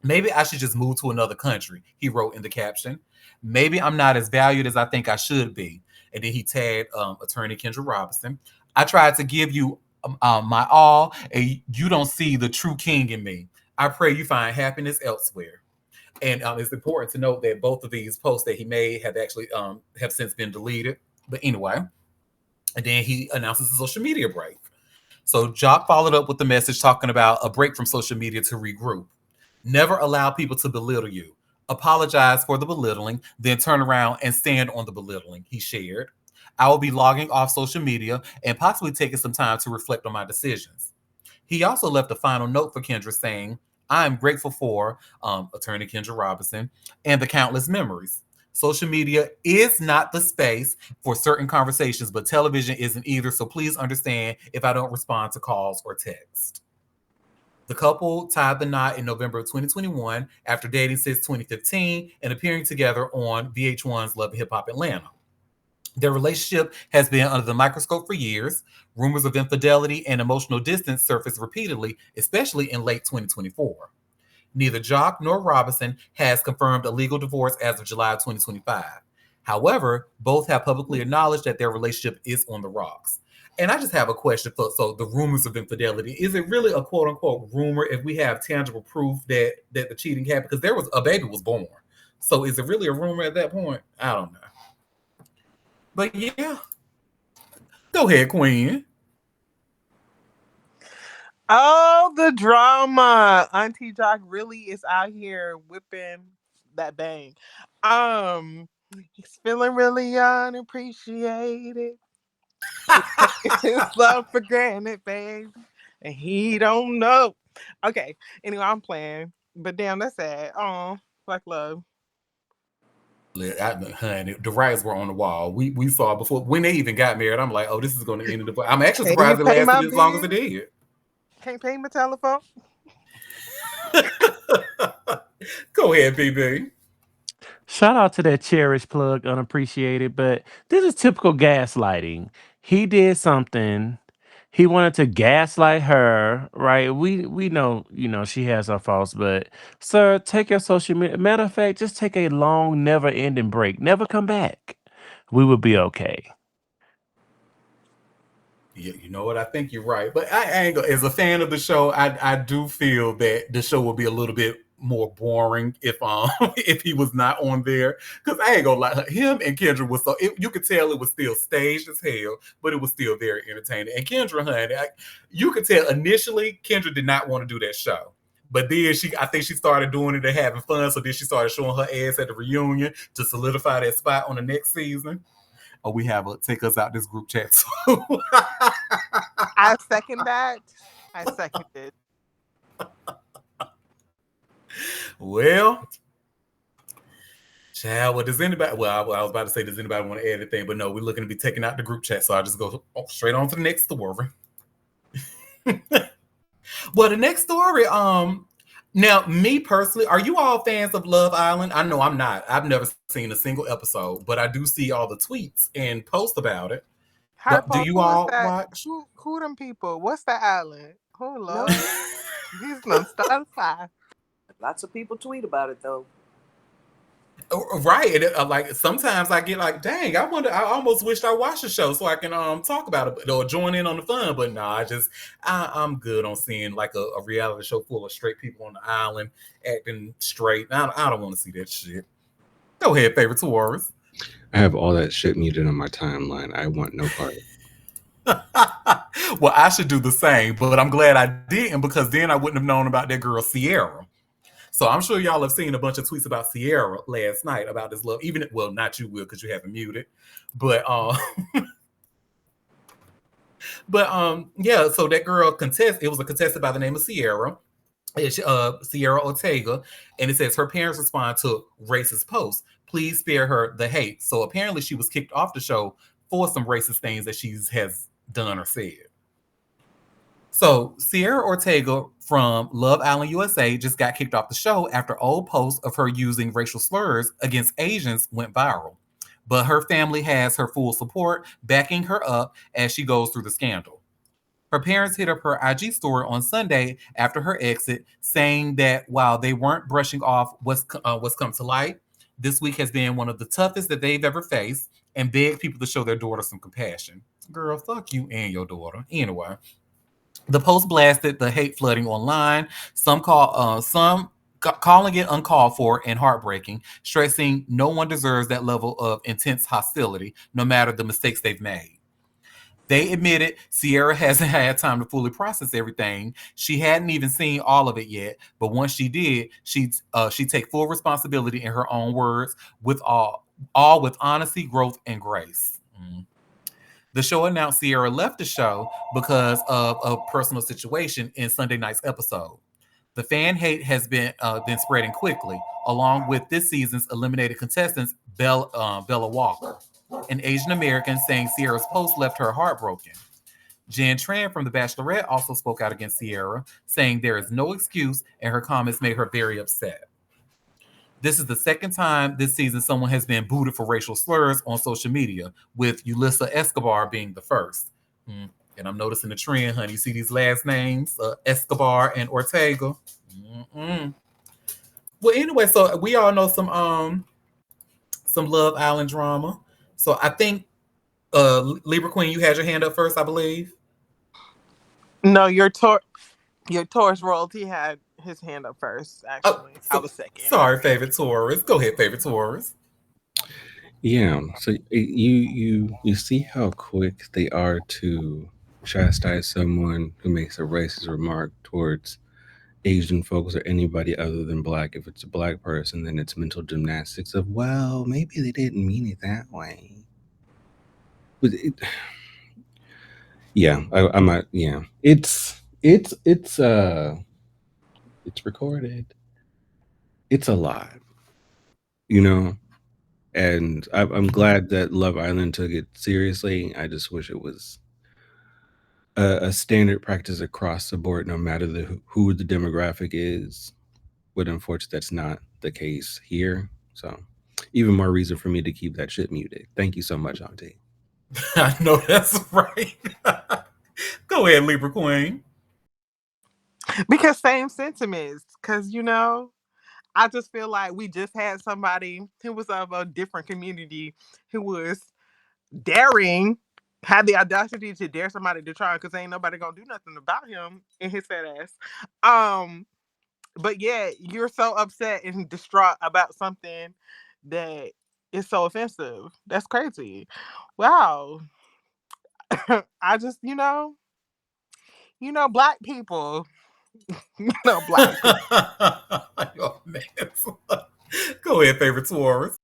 Maybe I should just move to another country, he wrote in the caption. Maybe I'm not as valued as I think I should be. And then he tagged attorney Kendra Robinson. I tried to give you my all, and you don't see the true king in me. I pray you find happiness elsewhere. And it's important to note that both of these posts that he made have actually have since been deleted. But anyway, and then he announces a social media break. So Jock followed up with the message talking about a break from social media to regroup. Never allow people to belittle you. Apologize for the belittling, then turn around and stand on the belittling, he shared. I will be logging off social media and possibly taking some time to reflect on my decisions. He also left a final note for Kendra saying, I am grateful for attorney Kendra Robinson and the countless memories. Social media is not the space for certain conversations, but television isn't either. So please understand if I don't respond to calls or texts. The couple tied the knot in November of 2021 after dating since 2015 and appearing together on VH1's Love and Hip Hop Atlanta. Their relationship has been under the microscope for years. Rumors of infidelity and emotional distance surfaced repeatedly, especially in late 2024. Neither Jock nor Robinson has confirmed a legal divorce as of July 2025. However, both have publicly acknowledged that their relationship is on the rocks. And I just have a question for so the rumors of infidelity, is it really a quote unquote rumor if we have tangible proof that the cheating happened? Because there was a baby was born. So is it really a rumor at that point? I don't know. But yeah, go ahead, Queen. Oh, the drama. Auntie Jock really is out here whipping that bang. Um, he's feeling really unappreciated. He's taking his love for granted, baby. And he don't know. Okay. Anyway, I'm playing. But damn, that's sad. Oh, Black love. Honey, the writers were on the wall. We saw before when they even got married. I'm like, oh, this is going to end in divorce. I'm actually Can't even surprised it pay lasted my as long as it bill. did. Can't pay my telephone. Go ahead, BB. Shout out to that cherished plug, unappreciated, but this is typical gaslighting. He did something. He wanted to gaslight her, right? We know, she has her faults, but sir, take your social media. Matter of fact, just take a long, never-ending break. Never come back. We would be okay. You know what? I think you're right, but I ain't as a fan of the show. I do feel that the show would be a little bit more boring if if he was not on there. Because I ain't gonna lie, him and Kendra was you could tell it was still staged as hell, but it was still very entertaining. And Kendra, honey, you could tell initially Kendra did not want to do that show. But then I think she started doing it and having fun. So then she started showing her ass at the reunion to solidify that spot on the next season. Oh, we have a take us out this group chat too. I second that. I second it. Well, child, what does anybody? Well, I was about to say, does anybody want to add anything? But no, we're looking to be taking out the group chat, so I just go straight on to the next story. Well, the next story, now me personally, are you all fans of Love Island? I know I'm not. I've never seen a single episode, but I do see all the tweets and posts about it. Do Harpo, you who is all that? watch? Who them people? What's the island? Oh Lord. No, These done start fire. lots of people tweet about it though. Right. And like sometimes I get like, dang, I wonder. I almost wished I watched the show so I can talk about it or join in on the fun. But no, I'm good on seeing like a reality show full of straight people on the island acting straight. I don't want to see that shit. Go ahead, favorite Taurus. I have all that shit muted on my timeline. I want no part. Well, I should do the same, but I'm glad I didn't because then I wouldn't have known about that girl Sierra. So I'm sure y'all have seen a bunch of tweets about Sierra last night about this love. Even well, not you will because you haven't muted, but yeah. So that girl contest. It was a contestant by the name of Sierra. It's Sierra Ortega, and it says her parents respond to racist posts. Please spare her the hate. So apparently she was kicked off the show for some racist things that she has done or said. So Sierra Ortega from Love Island USA just got kicked off the show after old posts of her using racial slurs against Asians went viral. But her family has her full support, backing her up as she goes through the scandal. Her parents hit up her IG story on Sunday after her exit, saying that while they weren't brushing off what's come to light, this week has been one of the toughest that they've ever faced, and begged people to show their daughter some compassion. Girl, fuck you and your daughter. Anyway, the post blasted the hate flooding online. Some calling it uncalled for and heartbreaking, stressing no one deserves that level of intense hostility, no matter the mistakes they've made. They admitted Sierra hasn't had time to fully process everything. She hadn't even seen all of it yet, but once she did, she take full responsibility in her own words, with all with honesty, growth, and grace. The show announced Sierra left the show because of a personal situation in Sunday night's episode. The fan hate has been spreading quickly, along with this season's eliminated contestants, Bella Walker, an Asian American, saying Sierra's post left her heartbroken. Jen Tran from The Bachelorette also spoke out against Sierra, saying there is no excuse, and her comments made her very upset. This is the second time this season someone has been booted for racial slurs on social media, with Yulissa Escobar being the first. And I'm noticing the trend, honey. You see these last names, Escobar and Ortega. Mm-mm. Well, anyway, so we all know some Love Island drama. So I think Libra Queen, you had your hand up first, I believe. No, your Taurus royalty had his hand up first. Actually, I was second. Sorry, favorite Taurus. Go ahead, favorite Taurus. Yeah. So you see how quick they are to chastise someone who makes a racist remark towards Asian folks or anybody other than black. If it's a black person, then it's mental gymnastics of, well, maybe they didn't mean it that way. But yeah, I'm not. Yeah, it's recorded. It's a lot, you know. And I'm glad that Love Island took it seriously. I just wish it was a standard practice across the board, no matter who the demographic is. But unfortunately, that's not the case here. So, even more reason for me to keep that shit muted. Thank you so much, Auntie. I know that's right. Go ahead, Libra Queen. Because same sentiments. Because I just feel like we just had somebody who was of a different community who was daring, had the audacity to dare somebody to try, because ain't nobody gonna do nothing about him and his fat ass. But yeah, you're so upset and distraught about something that is so offensive. That's crazy. Wow. I just, black people. Black people. Go ahead, favorite Taurus.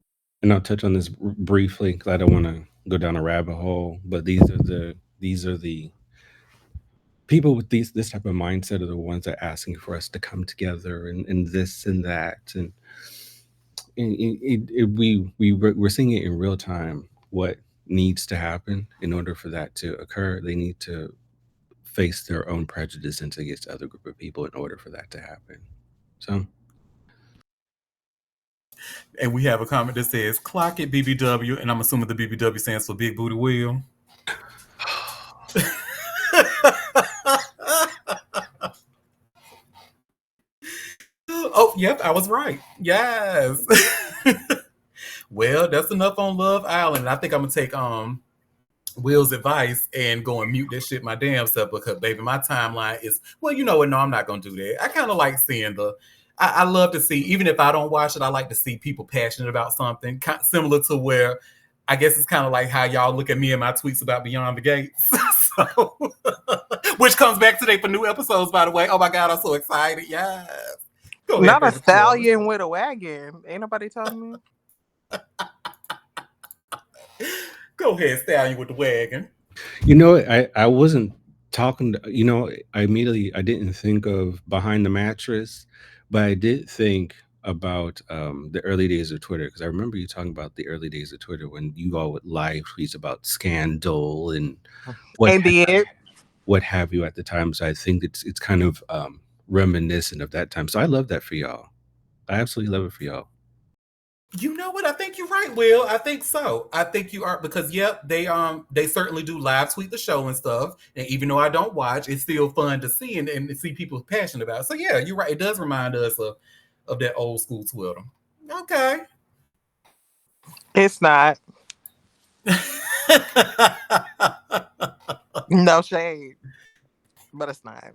And I'll touch on this briefly because I don't want to go down a rabbit hole. But these are the people with this type of mindset are the ones that are asking for us to come together and this and that, and we're seeing it in real time. What needs to happen in order for that to occur? They need to face their own prejudice against other group of people in order for that to happen. So. And we have a comment that says, clock it BBW, and I'm assuming the BBW stands for Big Booty Wheel. Oh, yep, I was right. Yes. Well, that's enough on Love Island. I think I'm gonna take Will's advice and go and mute that shit my damn self because baby, my timeline is well, you know what? No, I'm not gonna do that. I kind of like seeing I love to see, even if I don't watch it, I like to see people passionate about something, similar to where I guess it's kind of like how y'all look at me and my tweets about Beyond the Gates. So, which comes back today for new episodes, by the way. Oh my God, I'm so excited. Yes. Go ahead, Not a favorite Taurus. stallion with a wagon. Ain't nobody telling me. Go ahead, Stallion with the wagon. You know, I wasn't talking to, you know, I didn't think of Behind the Mattress, but I did think about the early days of Twitter, because I remember you talking about the early days of Twitter when you all would live tweets about scandal and what And did. what have you at the time. So I think it's kind of reminiscent of that time. So I love that for y'all. I absolutely love it for y'all. You know what? I think you're right, Will. I think so. I think you are because yep, they certainly do live tweet the show and stuff. And even though I don't watch, it's still fun to see and see people passionate about it. So yeah, you're right. It does remind us of that old school Twitter. Okay. It's not. No shade. But it's not.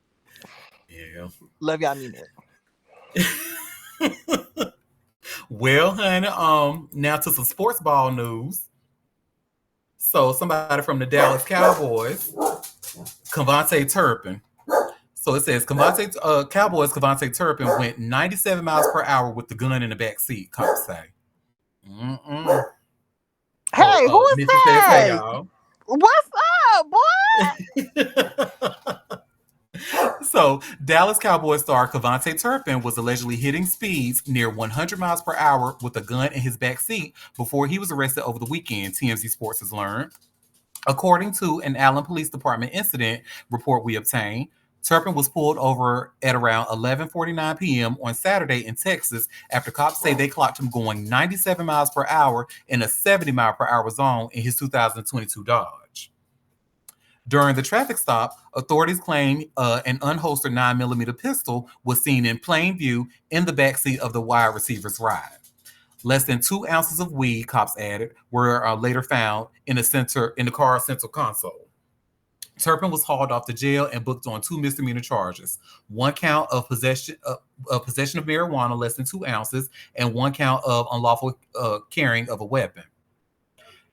Yeah. Love y'all, mean it. Well, honey, now to some sports ball news. So somebody from the Dallas Cowboys, Cavante Turpin. So it says Cavante Turpin went 97 miles per hour with the gun in the back seat, cops say. Hey, who is that? Hey, y'all. What's up, boy? So, Dallas Cowboys star Cavante Turpin was allegedly hitting speeds near 100 miles per hour with a gun in his back seat before he was arrested over the weekend, TMZ Sports has learned. According to an Allen Police Department incident report we obtained, Turpin was pulled over at around 11:49 p.m. on Saturday in Texas after cops say they clocked him going 97 miles per hour in a 70 mile per hour zone in his 2022 Dodge. During the traffic stop, authorities claim an unholstered 9mm pistol was seen in plain view in the backseat of the wide receiver's ride. Less than 2 ounces of weed, cops added, were later found in the car's central console. Turpin was hauled off to jail and booked on 2 misdemeanor charges: 1 count of possession of marijuana less than 2 ounces, and 1 count of unlawful carrying of a weapon.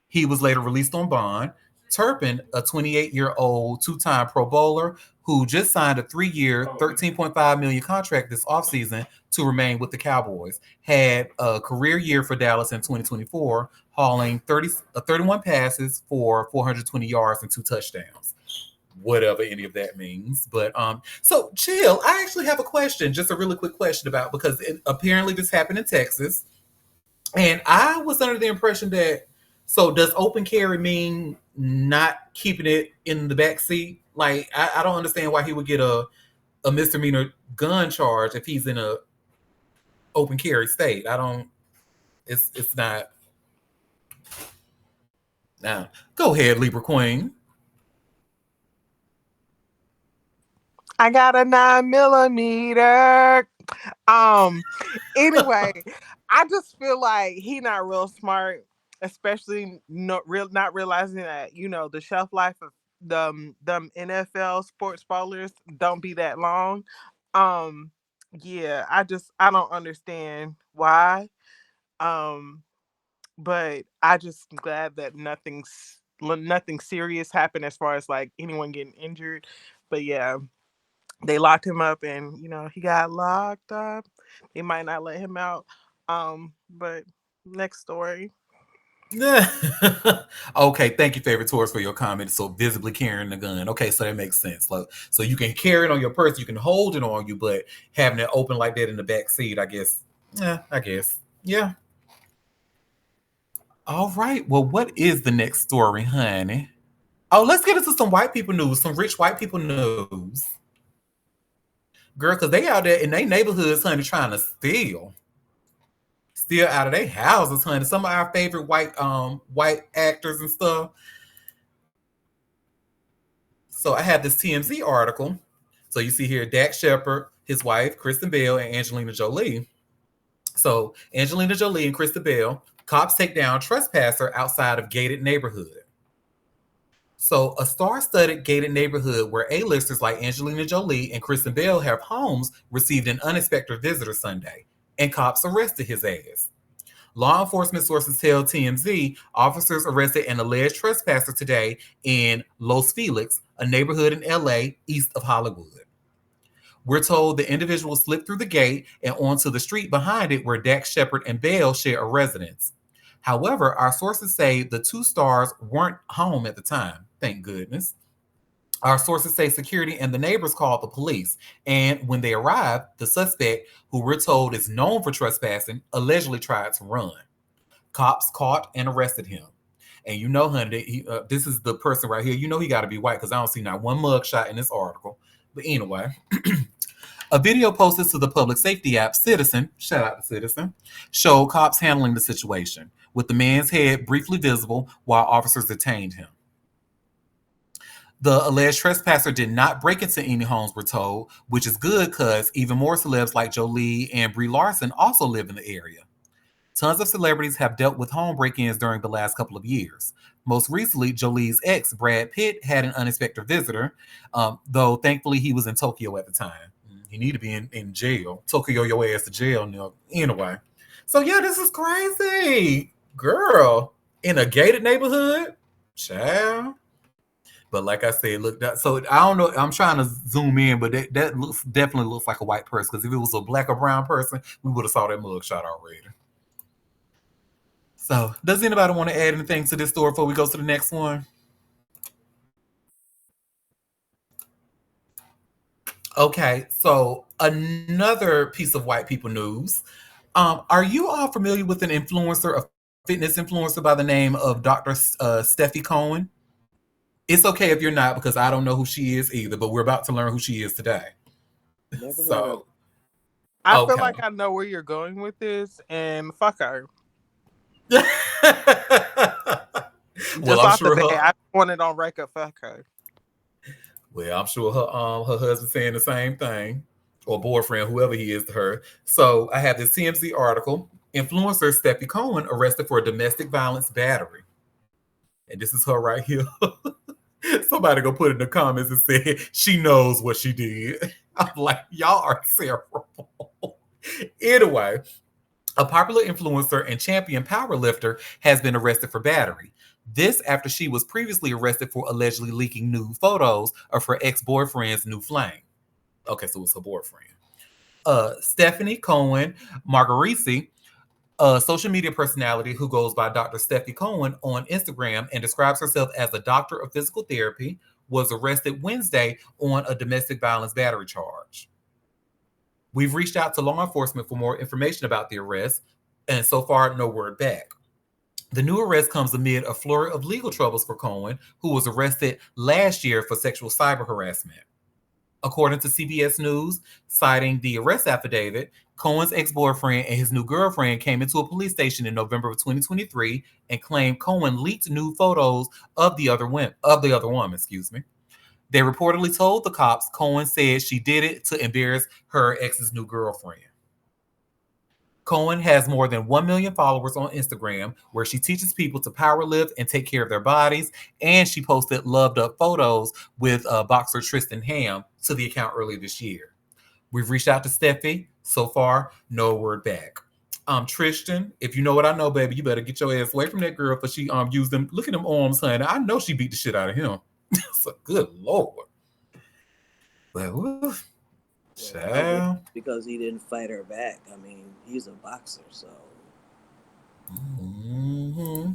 He was later released on bond. Turpin, a 28-year-old two-time Pro Bowler who just signed a 3-year, $13.5 million contract this offseason to remain with the Cowboys, had a career year for Dallas in 2024, hauling 31 passes for 420 yards and 2 touchdowns. Whatever any of that means. But so chill. I actually have a question, just a really quick question about, because apparently this happened in Texas, and I was under the impression that, so does open carry mean not keeping it in the back seat? Like I don't understand why he would get a misdemeanor gun charge if he's in a open carry state. I don't. It's not. Now go ahead, Libra Queen. I got a 9mm. Anyway, I just feel like he not real smart, especially not realizing that, you know, the shelf life of them NFL sports ballers don't be that long. Yeah, I don't understand why. But I just glad that nothing serious happened as far as like anyone getting injured. But yeah, they locked him up, and you know he got locked up. They might not let him out. But next story. Okay, thank you, favorite Taurus, for your comment. So visibly carrying the gun. Okay, so that makes sense. Like, so you can carry it on your purse, you can hold it on you, but having it open like that in the back seat, I guess. I guess. Yeah. All right. Well, what is the next story, honey? Oh, let's get into some white people news, some rich white people news. Girl, because they out there in their neighborhoods, honey, trying to steal out of their houses, honey. Some of our favorite white actors and stuff. So I have this TMZ article. So you see here Dak Shepard, his wife, Kristen Bell, and Angelina Jolie. So Angelina Jolie and Kristen Bell Cops take down trespasser outside of gated neighborhood. So, a star-studded gated neighborhood where A-listers like Angelina Jolie and Kristen Bell have homes received an unexpected visitor Sunday, and cops arrested his ass. Law enforcement sources tell TMZ officers arrested an alleged trespasser today in Los Felix, a neighborhood in LA east of Hollywood. We're told the individual slipped through the gate and onto the street behind it where Dax Shepard and Bell share a residence. However, our sources say the two stars weren't home at the time, thank goodness. Our sources say security and the neighbors called the police, and when they arrived, the suspect, who we're told is known for trespassing, allegedly tried to run. Cops caught and arrested him. And you know, honey, this is the person right here. You know he got to be white because I don't see not one mugshot in this article. But anyway, a video posted to the public safety app Citizen, shout out to Citizen, showed cops handling the situation, with the man's head briefly visible while officers detained him. The alleged trespasser did not break into any homes, we're told, which is good because even more celebs like Jolie and Brie Larson also live in the area. Tons of celebrities have dealt with home break-ins during the last couple of years. Most recently, Jolie's ex, Brad Pitt, had an unexpected visitor, though thankfully he was in Tokyo at the time. He need to be in jail. Tokyo your ass to jail now. Anyway. So yeah, this is crazy. Girl, in a gated neighborhood? Child. But like I said, look, so I don't know. I'm trying to zoom in, but that definitely looks like a white person. Because if it was a black or brown person, we would have saw that mugshot already. So, does anybody want to add anything to this story before we go to the next one? Okay, so another piece of white people news. Are you all familiar with an influencer, a fitness influencer by the name of Dr. Steffi Cohen? It's okay if you're not because I don't know who she is either, but we're about to learn who she is today. Never heard of So, I feel okay. like I know where you're going with this, and fuck her. Well, Just I'm off sure the bat, I her. want it on record. Fuck her. Well, I'm sure her husband saying the same thing, or boyfriend, whoever he is to her. So I have this TMZ article. Influencer Steffi Cohen arrested for domestic violence battery. And this is her right here. Somebody go put in the comments and say she knows what she did. I'm like, y'all are terrible. Anyway, a popular influencer and champion powerlifter has been arrested for battery. This after she was previously arrested for allegedly leaking nude photos of her ex-boyfriend's new flame. Okay, so it's her boyfriend. Stephanie Cohen Margarisi, a social media personality who goes by Dr. Steffi Cohen on Instagram and describes herself as a doctor of physical therapy, was arrested Wednesday on a domestic violence battery charge. We've reached out to law enforcement for more information about the arrest, and so far, no word back. The new arrest comes amid a flurry of legal troubles for Cohen, who was arrested last year for sexual cyber harassment. According to CBS News, citing the arrest affidavit, Cohen's ex-boyfriend and his new girlfriend came into a police station in November of 2023 and claimed Cohen leaked nude photos of the other woman. They reportedly told the cops Cohen said she did it to embarrass her ex's new girlfriend. Cohen has more than 1 million followers on Instagram, where she teaches people to power lift and take care of their bodies, and she posted loved up photos with boxer Tristan Ham to the account earlier this year. We've reached out to Steffi. So far, no word back. Tristan, if you know what I know, baby, you better get your ass away from that girl for she used them. Look at them arms, honey. I know she beat the shit out of him. So, good Lord. Well, child. because he didn't fight her back. I mean, he's a boxer, so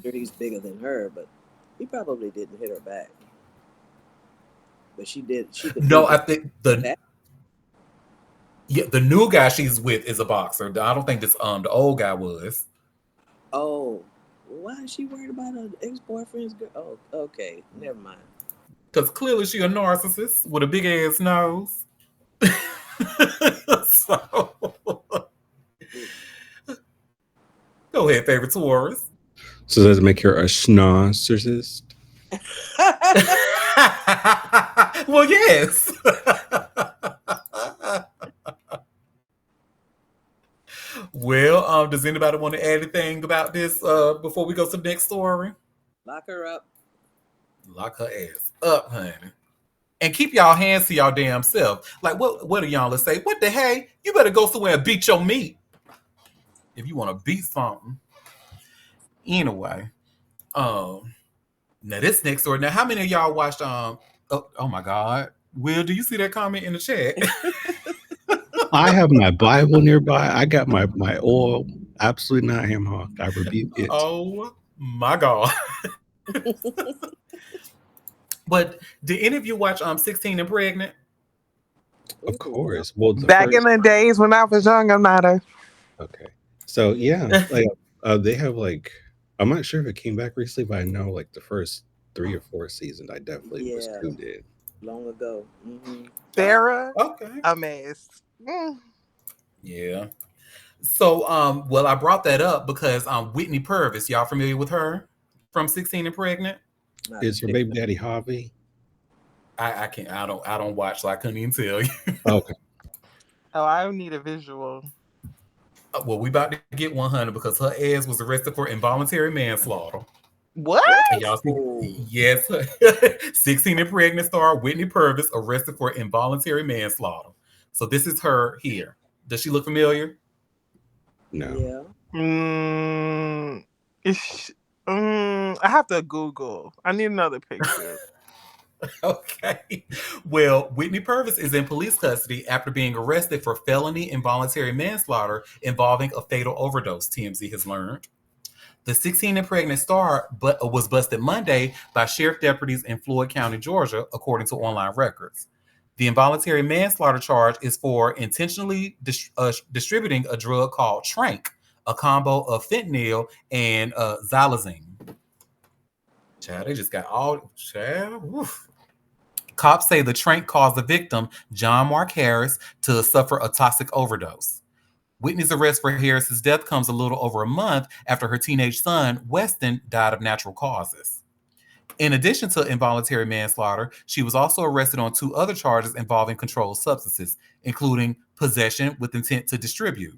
sure he's bigger than her, but he probably didn't hit her back. But she did. She could. No, I think the new guy she's with is a boxer. I don't think this the old guy was. Oh, why is she worried about her ex-boyfriend's girl? Oh, okay, never mind. Because clearly she a narcissist with a big ass nose. So, go ahead, favorite Taurus. So does it make her a narcissist? Well, yes. Well, Does anybody want to add anything about this before we go to the next story? Lock her up. Lock her ass up, honey. And keep y'all hands to y'all damn self. Like, what do y'all say? What the hey? You better go somewhere and beat your meat if you want to beat something. Anyway, now this next story. Now, how many of y'all watched? Oh my God, Will, do you see that comment in the chat? I have my Bible nearby. I got my oil. Absolutely not ham hock. I rebuke it. Oh my God. But did any of you watch 16 and Pregnant? Of course. Well, Back in the days when I was young, I'm not a. Okay. So yeah, like they have like I'm not sure if it came back recently, but I know like the first 3 or 4 seasons I definitely was Yeah. tuned in. Long ago. Mm-hmm. Sarah, Okay. a mess. Yeah. So well, I brought that up because Whitney Purvis, y'all familiar with her from 16 and Pregnant? Not Is her baby daddy Harvey? I can't I don't watch, so I couldn't even tell you. Okay. Oh, I need a visual. Well, we about to get 100 because her ass was arrested for involuntary manslaughter. What? And y'all see, yes, 16 and Pregnant star Whitney Purvis arrested for involuntary manslaughter. So this is her here. Does she look familiar? No. Yeah. I have to Google. I need another picture. Okay. Well, Whitney Purvis is in police custody after being arrested for felony involuntary manslaughter involving a fatal overdose, TMZ has learned. The 16 and Pregnant star was busted Monday by sheriff deputies in Floyd County, Georgia, according to online records. The involuntary manslaughter charge is for intentionally distributing a drug called Trank, a combo of fentanyl and xylazine. Child, they just got all. Child, woof. Cops say the Trank caused the victim, John Mark Harris, to suffer a toxic overdose. Whitney's arrest for Harris's death comes a little over a month after her teenage son, Weston, died of natural causes. In addition to involuntary manslaughter, she was also arrested on 2 other charges involving controlled substances, including possession with intent to distribute.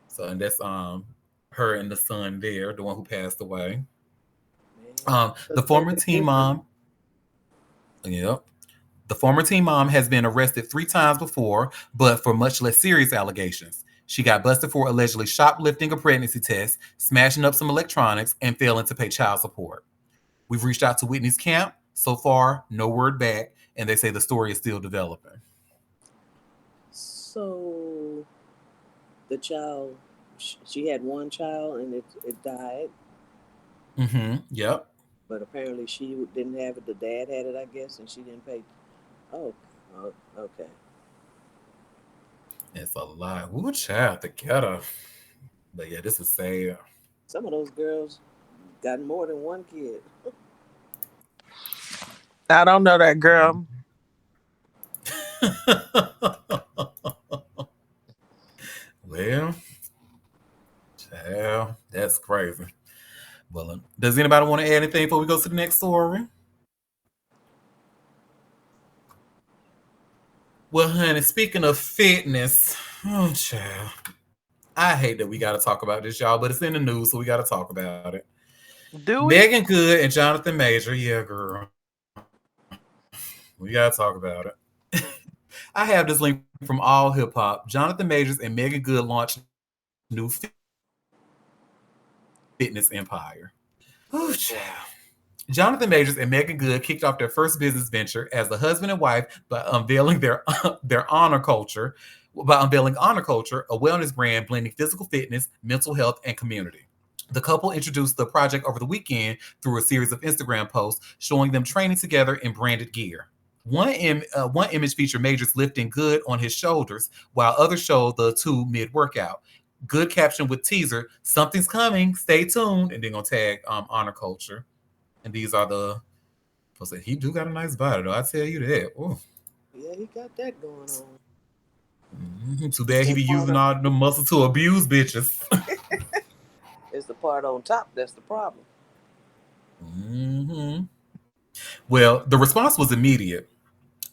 So, and that's her and the son there, the one who passed away. The former teen mom. Yep. The former teen mom has been arrested 3 times before, but for much less serious allegations. She got busted for allegedly shoplifting a pregnancy test, smashing up some electronics, and failing to pay child support. We've reached out to Whitney's camp. So far, no word back, and they say the story is still developing. So, the child, she had one child and it died. Mm-hmm. Yep. But apparently she didn't have it. The dad had it, I guess, and she didn't pay. Oh, okay. It's a lie. Ooh, child, the ghetto. But yeah, this is sad. Some of those girls got more than one kid. I don't know that girl. Well, child, that's crazy. Well, does anybody want to add anything before we go to the next story? Well, honey, speaking of fitness, oh, child, I hate that we got to talk about this, y'all, but it's in the news, so we got to talk about it. Do we? Megan Good and Jonathan Major, yeah, girl. We got to talk about it. I have this link from All Hip Hop. Jonathan Majors and Megan Good launched new fitness empire. Oh, child. Jonathan Majors and Megan Good kicked off their first business venture as the husband and wife by unveiling their honor culture, a wellness brand blending physical fitness, mental health, and community. The couple introduced the project over the weekend through a series of Instagram posts showing them training together in branded gear. One image featured Majors lifting Good on his shoulders, while others showed the two mid-workout. Good caption with teaser, "Something's coming, stay tuned," and then gonna tag honor culture. And these are the. He do got a nice body, though. I tell you that. Ooh. Yeah, he got that going on. Mm-hmm. Too bad he be using all the muscle to abuse bitches. It's the part on top that's the problem. Mm-hmm. Well, the response was immediate.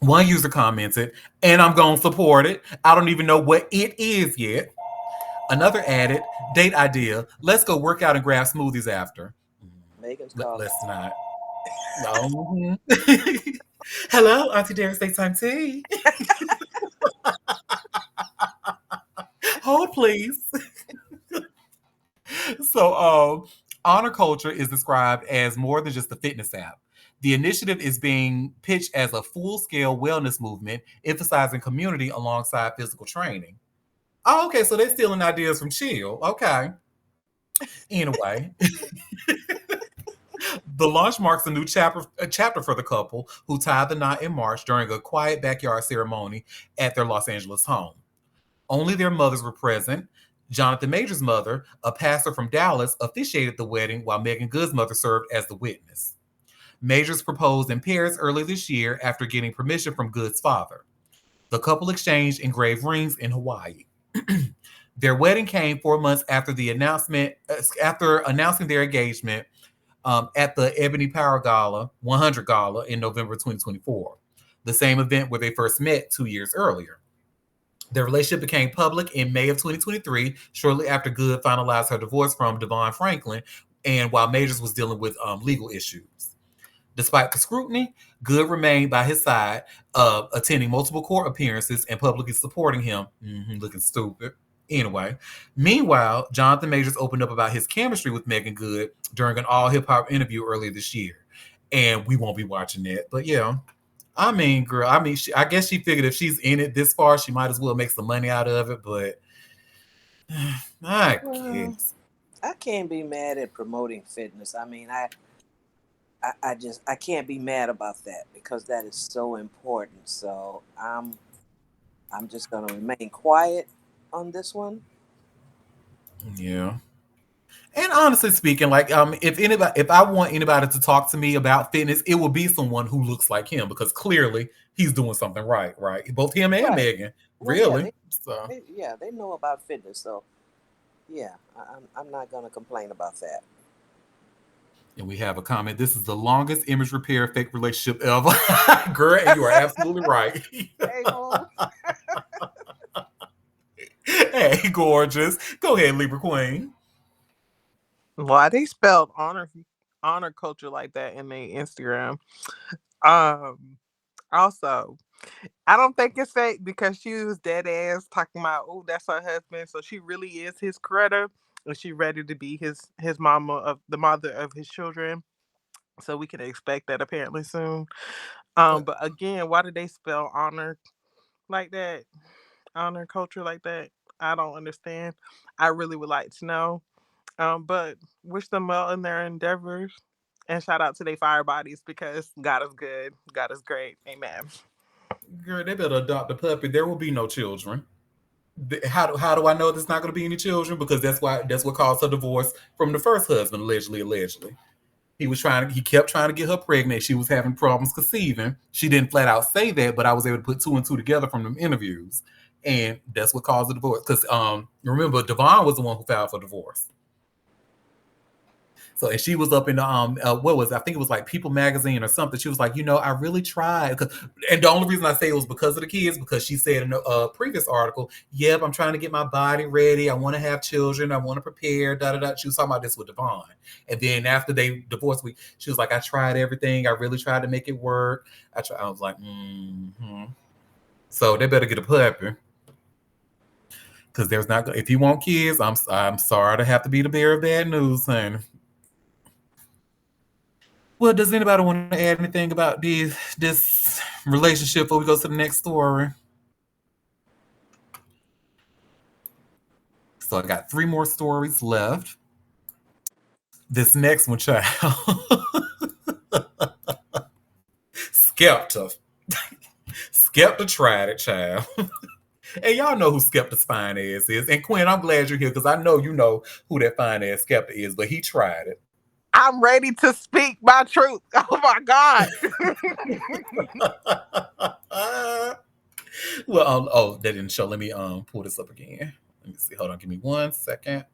One user commented, "And I'm gonna support it. I don't even know what it is yet." Another added, date idea, let's go work out and grab smoothies after. Megan's calling. Let's not. No. Hello, Auntie Derek's Daytime Tea. Hold, please. So, Honor Culture is described as more than just a fitness app. The initiative is being pitched as a full scale wellness movement, emphasizing community alongside physical training. Oh, okay. So they're stealing ideas from Chill. Okay. Anyway, the launch marks a chapter for the couple who tied the knot in March during a quiet backyard ceremony at their Los Angeles home. Only their mothers were present. Jonathan Major's mother, a pastor from Dallas, officiated the wedding while Megan Good's mother served as the witness. Majors proposed in Paris early this year after getting permission from Good's father. The couple exchanged engraved rings in Hawaii. Their wedding came 4 months after announcing their engagement at the Ebony Power Gala 100 Gala in November 2024, the same event where they first met 2 years earlier. Their relationship became public in May of 2023, shortly after Good finalized her divorce from Devon Franklin, and while Majors was dealing with legal issues. Despite the scrutiny, Good remained by his side, attending multiple court appearances and publicly supporting him. Looking stupid. Anyway, meanwhile, Jonathan Majors opened up about his chemistry with Megan Good during an all hip hop interview earlier this year. And we won't be watching that. But yeah, I mean, girl, I guess she figured if she's in it this far, she might as well make some money out of it. But I Well, guess. I can't be mad at promoting fitness. I mean, I can't be mad about that because that is so important. So I'm just gonna remain quiet on this one. Yeah. And honestly speaking, like if I want anybody to talk to me about fitness, it will be someone who looks like him because clearly he's doing something right, right? Both him and Right. Megan, Well, yeah, really. So they know about fitness. So yeah, I'm not gonna complain about that. and we have a comment. This is the longest image repair fake relationship ever. Girl, and you are absolutely right. Hey, Mo. Hey, gorgeous. Go ahead, Libra Queen. Why they spelled honor culture like that in their Instagram? Um, Also, I don't think it's fake because she was dead ass talking about, oh, that's her husband, so she really is his critter, and she ready to be his mama of the mother of his children. So we can expect that apparently soon. But again, why did they spell honor like that? Honor culture like that? I don't understand. I really would like to know. But wish them well in their endeavors. And shout out to their fire bodies because God is good. God is great. Amen. Girl, they better adopt a puppy. There will be no children. How do I know there's not going to be any children? Because that's what caused her divorce from the first husband, allegedly. He kept trying to get her pregnant. She was having problems conceiving. She didn't flat out say that, but I was able to put two and two together from them interviews, and that's what caused the divorce. Because remember, Devon was the one who filed for divorce. So and she was up in the what was it? I think it was like People Magazine or something. She was like, I really tried. And the only reason I say it was because of the kids, because she said in a previous article, "Yep, I'm trying to get my body ready. I want to have children. I want to prepare." Da da da. She was talking about this with Devon, and then after they divorced, she was like, "I tried everything. I really tried to make it work. I was like, So they better get a puppy. Because there's not. If you want kids, I'm sorry to have to be the bearer of bad news, honey. Well, does anybody want to add anything about this relationship before we go to the next story? So I got three more stories left. This next one, child. Skepta. Skepta tried it, child. And y'all know who Skepta's fine ass is. And Quinn, I'm glad you're here because I know you know who that fine ass Skepta is, but he tried it. I'm ready to speak my truth. Oh my God. Well, that didn't show. Let me pull this up again. Let me see. Hold on, give me 1 second.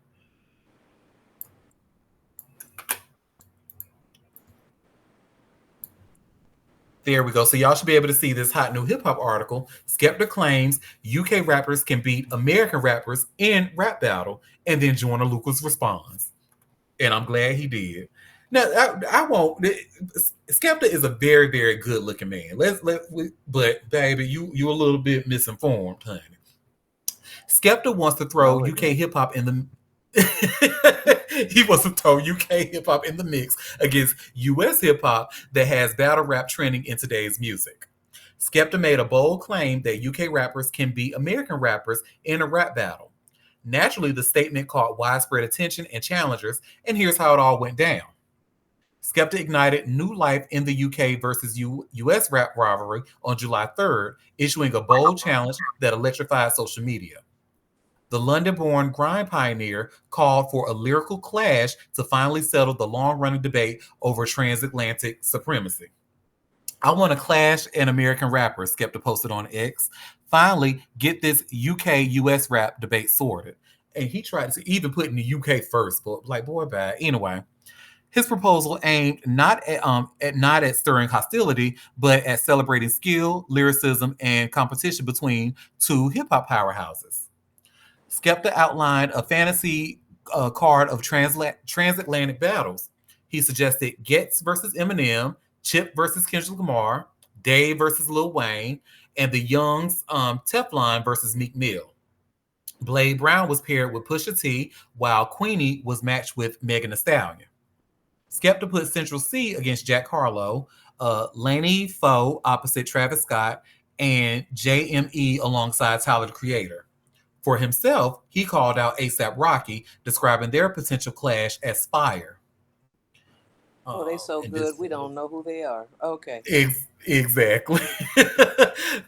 There we go. So y'all should be able to see this hot new hip hop article. Skepta claims UK rappers can beat American rappers in rap battle, and then Joyner Lucas responds, and I'm glad he did. Now I won't. Skepta is a very very good looking man. But baby, you a little bit misinformed, honey. Skepta wants to throw No, it UK don't. hip hop in the he wants to throw UK hip hop in the mix against US hip hop that has battle rap trending in today's music. Skepta made a bold claim that UK rappers can beat American rappers in a rap battle. Naturally, the statement caught widespread attention and challengers, and here's how it all went down. Skepta ignited new life in the UK versus US rap rivalry on July 3rd, issuing a bold challenge that electrified social media. The London born grime pioneer called for a lyrical clash to finally settle the long running debate over transatlantic supremacy. I want to clash an American rapper, Skepta posted on X. Finally, get this UK US rap debate sorted. And he tried to even put in the UK first, but like, boy, bad. Anyway, his proposal aimed not at stirring hostility, but at celebrating skill, lyricism, and competition between two hip hop powerhouses. Skepta outlined a fantasy card of transatlantic battles. He suggested Getz versus Eminem, Chip versus Kendrick Lamar, Dave versus Lil Wayne, and the Youngs Teflon versus Meek Mill. Blade Brown was paired with Pusha T, while Queenie was matched with Megan Thee Stallion. Skepta put Central C against Jack Harlow, Laney Foe opposite Travis Scott, and JME alongside Tyler the Creator. For himself, he called out ASAP Rocky, describing their potential clash as fire. Oh, they so And good. this We don't know who they are. Okay. exactly.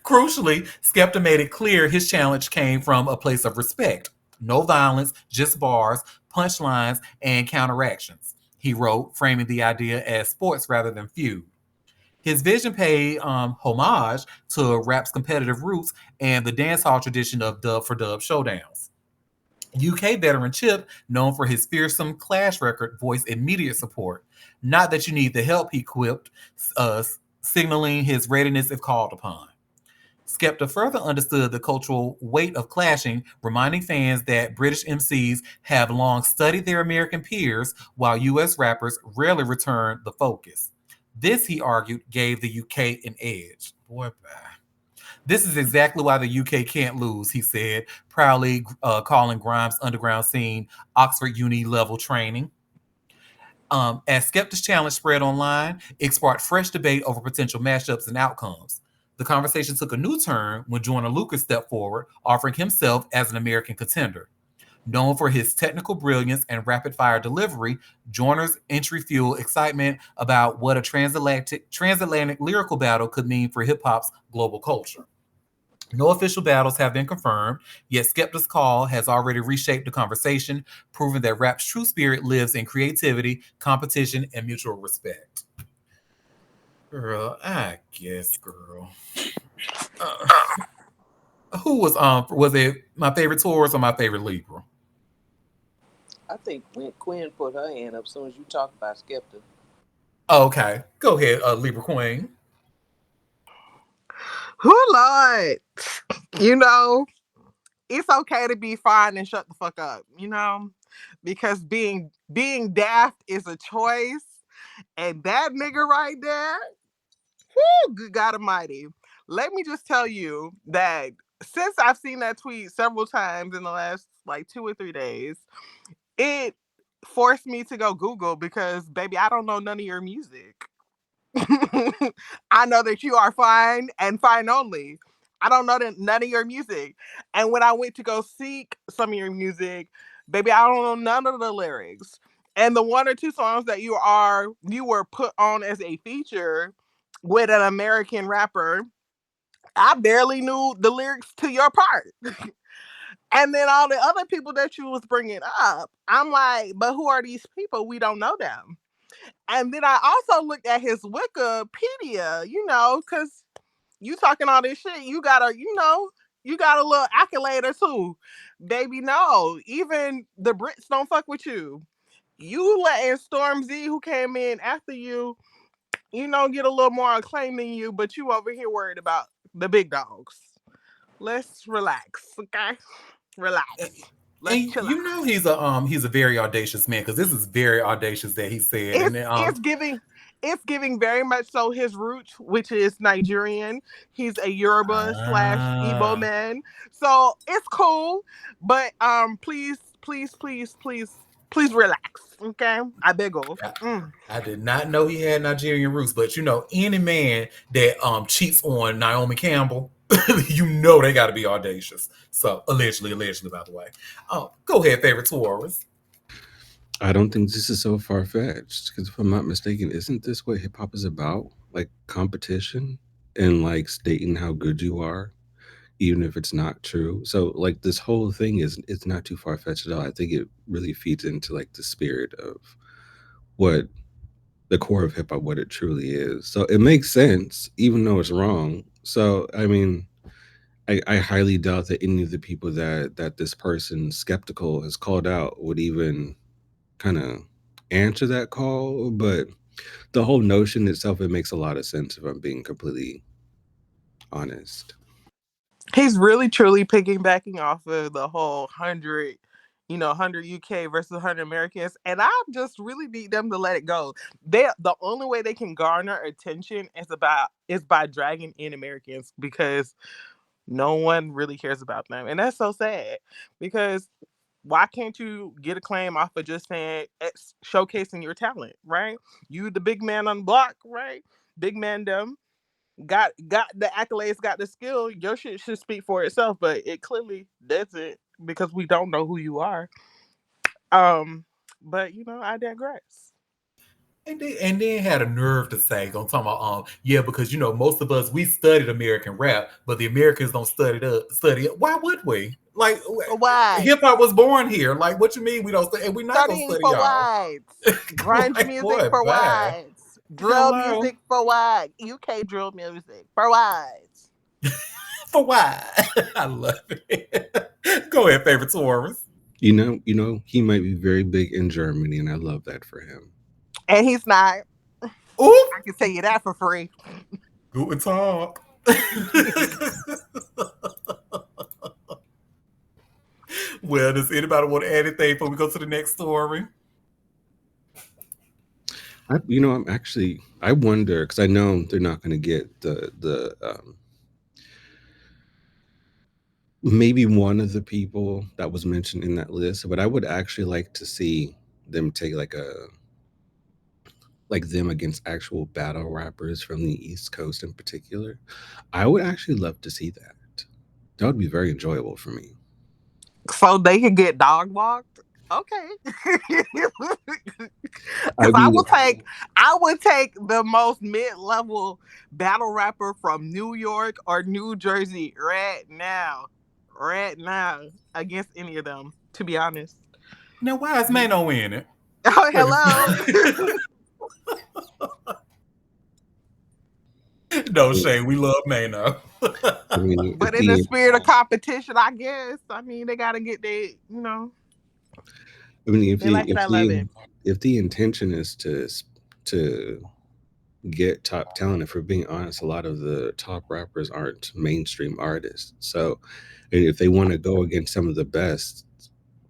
Crucially, Skepta made it clear his challenge came from a place of respect. No violence, just bars, punchlines, and counteractions. He wrote, framing the idea as sports rather than feud. His vision paid homage to rap's competitive roots and the dancehall tradition of dub for dub showdowns. UK veteran Chip, known for his fearsome clash record, voiced immediate support. Not that you need the help, he quipped, uh, signaling his readiness if called upon. Skepta further understood the cultural weight of clashing, reminding fans that British MCs have long studied their American peers, while US rappers rarely return the focus. This, he argued, gave the UK an edge. Boy, bye. This is exactly why the UK can't lose, he said, proudly calling Grimes' underground scene Oxford Uni level training. As Skepta's challenge spread online, it sparked fresh debate over potential matchups and outcomes. The conversation took a new turn when Joyner Lucas stepped forward, offering himself as an American contender. Known for his technical brilliance and rapid fire delivery, Joyner's entry fueled excitement about what a transatlantic lyrical battle could mean for hip hop's global culture. No official battles have been confirmed, yet Skepta's call has already reshaped the conversation, proving that rap's true spirit lives in creativity, competition, and mutual respect. Girl, I guess, girl. Uh, who was it my favorite Taurus or my favorite Libra? I think when Quinn put her hand up as soon as you talk about Skepta. Oh, okay. Go ahead, Libra Queen. Who Lord? You know, it's okay to be fine and shut the fuck up, because being daft is a choice, and that nigga right there, whoo, good God Almighty. Let me just tell you that since I've seen that tweet several times in the last like 2 or 3 days, it forced me to go Google because, baby, I don't know none of your music. I know that you are fine and fine only. I don't know none of your music. And when I went to go seek some of your music, baby, I don't know none of the lyrics. And the one or two songs that you were put on as a feature with an American rapper, I barely knew the lyrics to your part. And then all the other people that you was bringing up, I'm like, but who are these people? We don't know them. And then I also looked at his Wikipedia, because you talking all this shit, you got a little accolade or two. Baby, no. Even the Brits don't fuck with you. You letting Storm Z, who came in after you, get a little more acclaim than you, but you over here worried about the big dogs. Let's relax, okay? Relax. Let's And chill you out. know he's a very audacious man because this is very audacious that he said. It's And it's giving it's giving very much so his roots, which is Nigerian. He's a Yoruba slash Igbo ah, man, so it's cool. But please, please, please, please, please relax, okay? I beg of. I, I did not know he had Nigerian roots, but any man that cheats on Naomi Campbell, you know they got to be audacious. So allegedly, by the way. Oh, go ahead, favorite Taurus. I don't think this is so far fetched because if I'm not mistaken, isn't this what hip hop is about? Like competition and like stating how good you are, even if it's not true. So like this whole thing is it's not too far fetched at all. I think it really feeds into like the spirit of what the core of hip hop, what it truly is. So it makes sense, even though it's wrong. So I mean, I highly doubt that any of the people that this person skeptical has called out would even kind of answer that call. But the whole notion itself, it makes a lot of sense if I'm being completely honest. He's really truly piggybacking off of the whole 100 UK versus 100 Americans, and I just really need them to let it go. The only way they can garner attention is by dragging in Americans, because no one really cares about them, and that's so sad. Because why can't you get a claim off of just saying showcasing your talent, right? You the big man on the block, right? Big man them got the accolades, got the skill. Your shit should speak for itself, but it clearly doesn't, because we don't know who you are. But I digress. And then had a nerve to say, gonna talk about yeah, because most of us we studied American rap, but the Americans don't study it. Why would we? Like Why? hip hop was born here. Like what you mean we don't study? And we're not gonna Studying study for y'all. whites. Grunge Like music what? for Bye. whites. Drill Hello. music for whites. UK drill music for whites. For why? I love it. Go ahead, favorite Taurus. He might be very big in Germany, and I love that for him. And he's not. Ooh, I can tell you that for free. guten Tag. Well, does anybody want to add anything before we go to the next story? I wonder because I know they're not going to get the maybe one of the people that was mentioned in that list, but I would actually like to see them take like them against actual battle rappers from the East Coast in particular. I would actually love to see that. That would be very enjoyable for me. So they can get dog walked. Okay. I Because mean, I would take the most mid-level battle rapper from New York or New Jersey right now, against any of them, to be honest. Now, why is Mano in it? Oh, Wait hello. no shame. We love Mano. I mean, if But in the spirit of competition, I guess. I mean, they gotta get I mean, they like it, I love it. if the intention is to get top talent, if we're being honest, a lot of the top rappers aren't mainstream artists. So, and if they want to go against some of the best,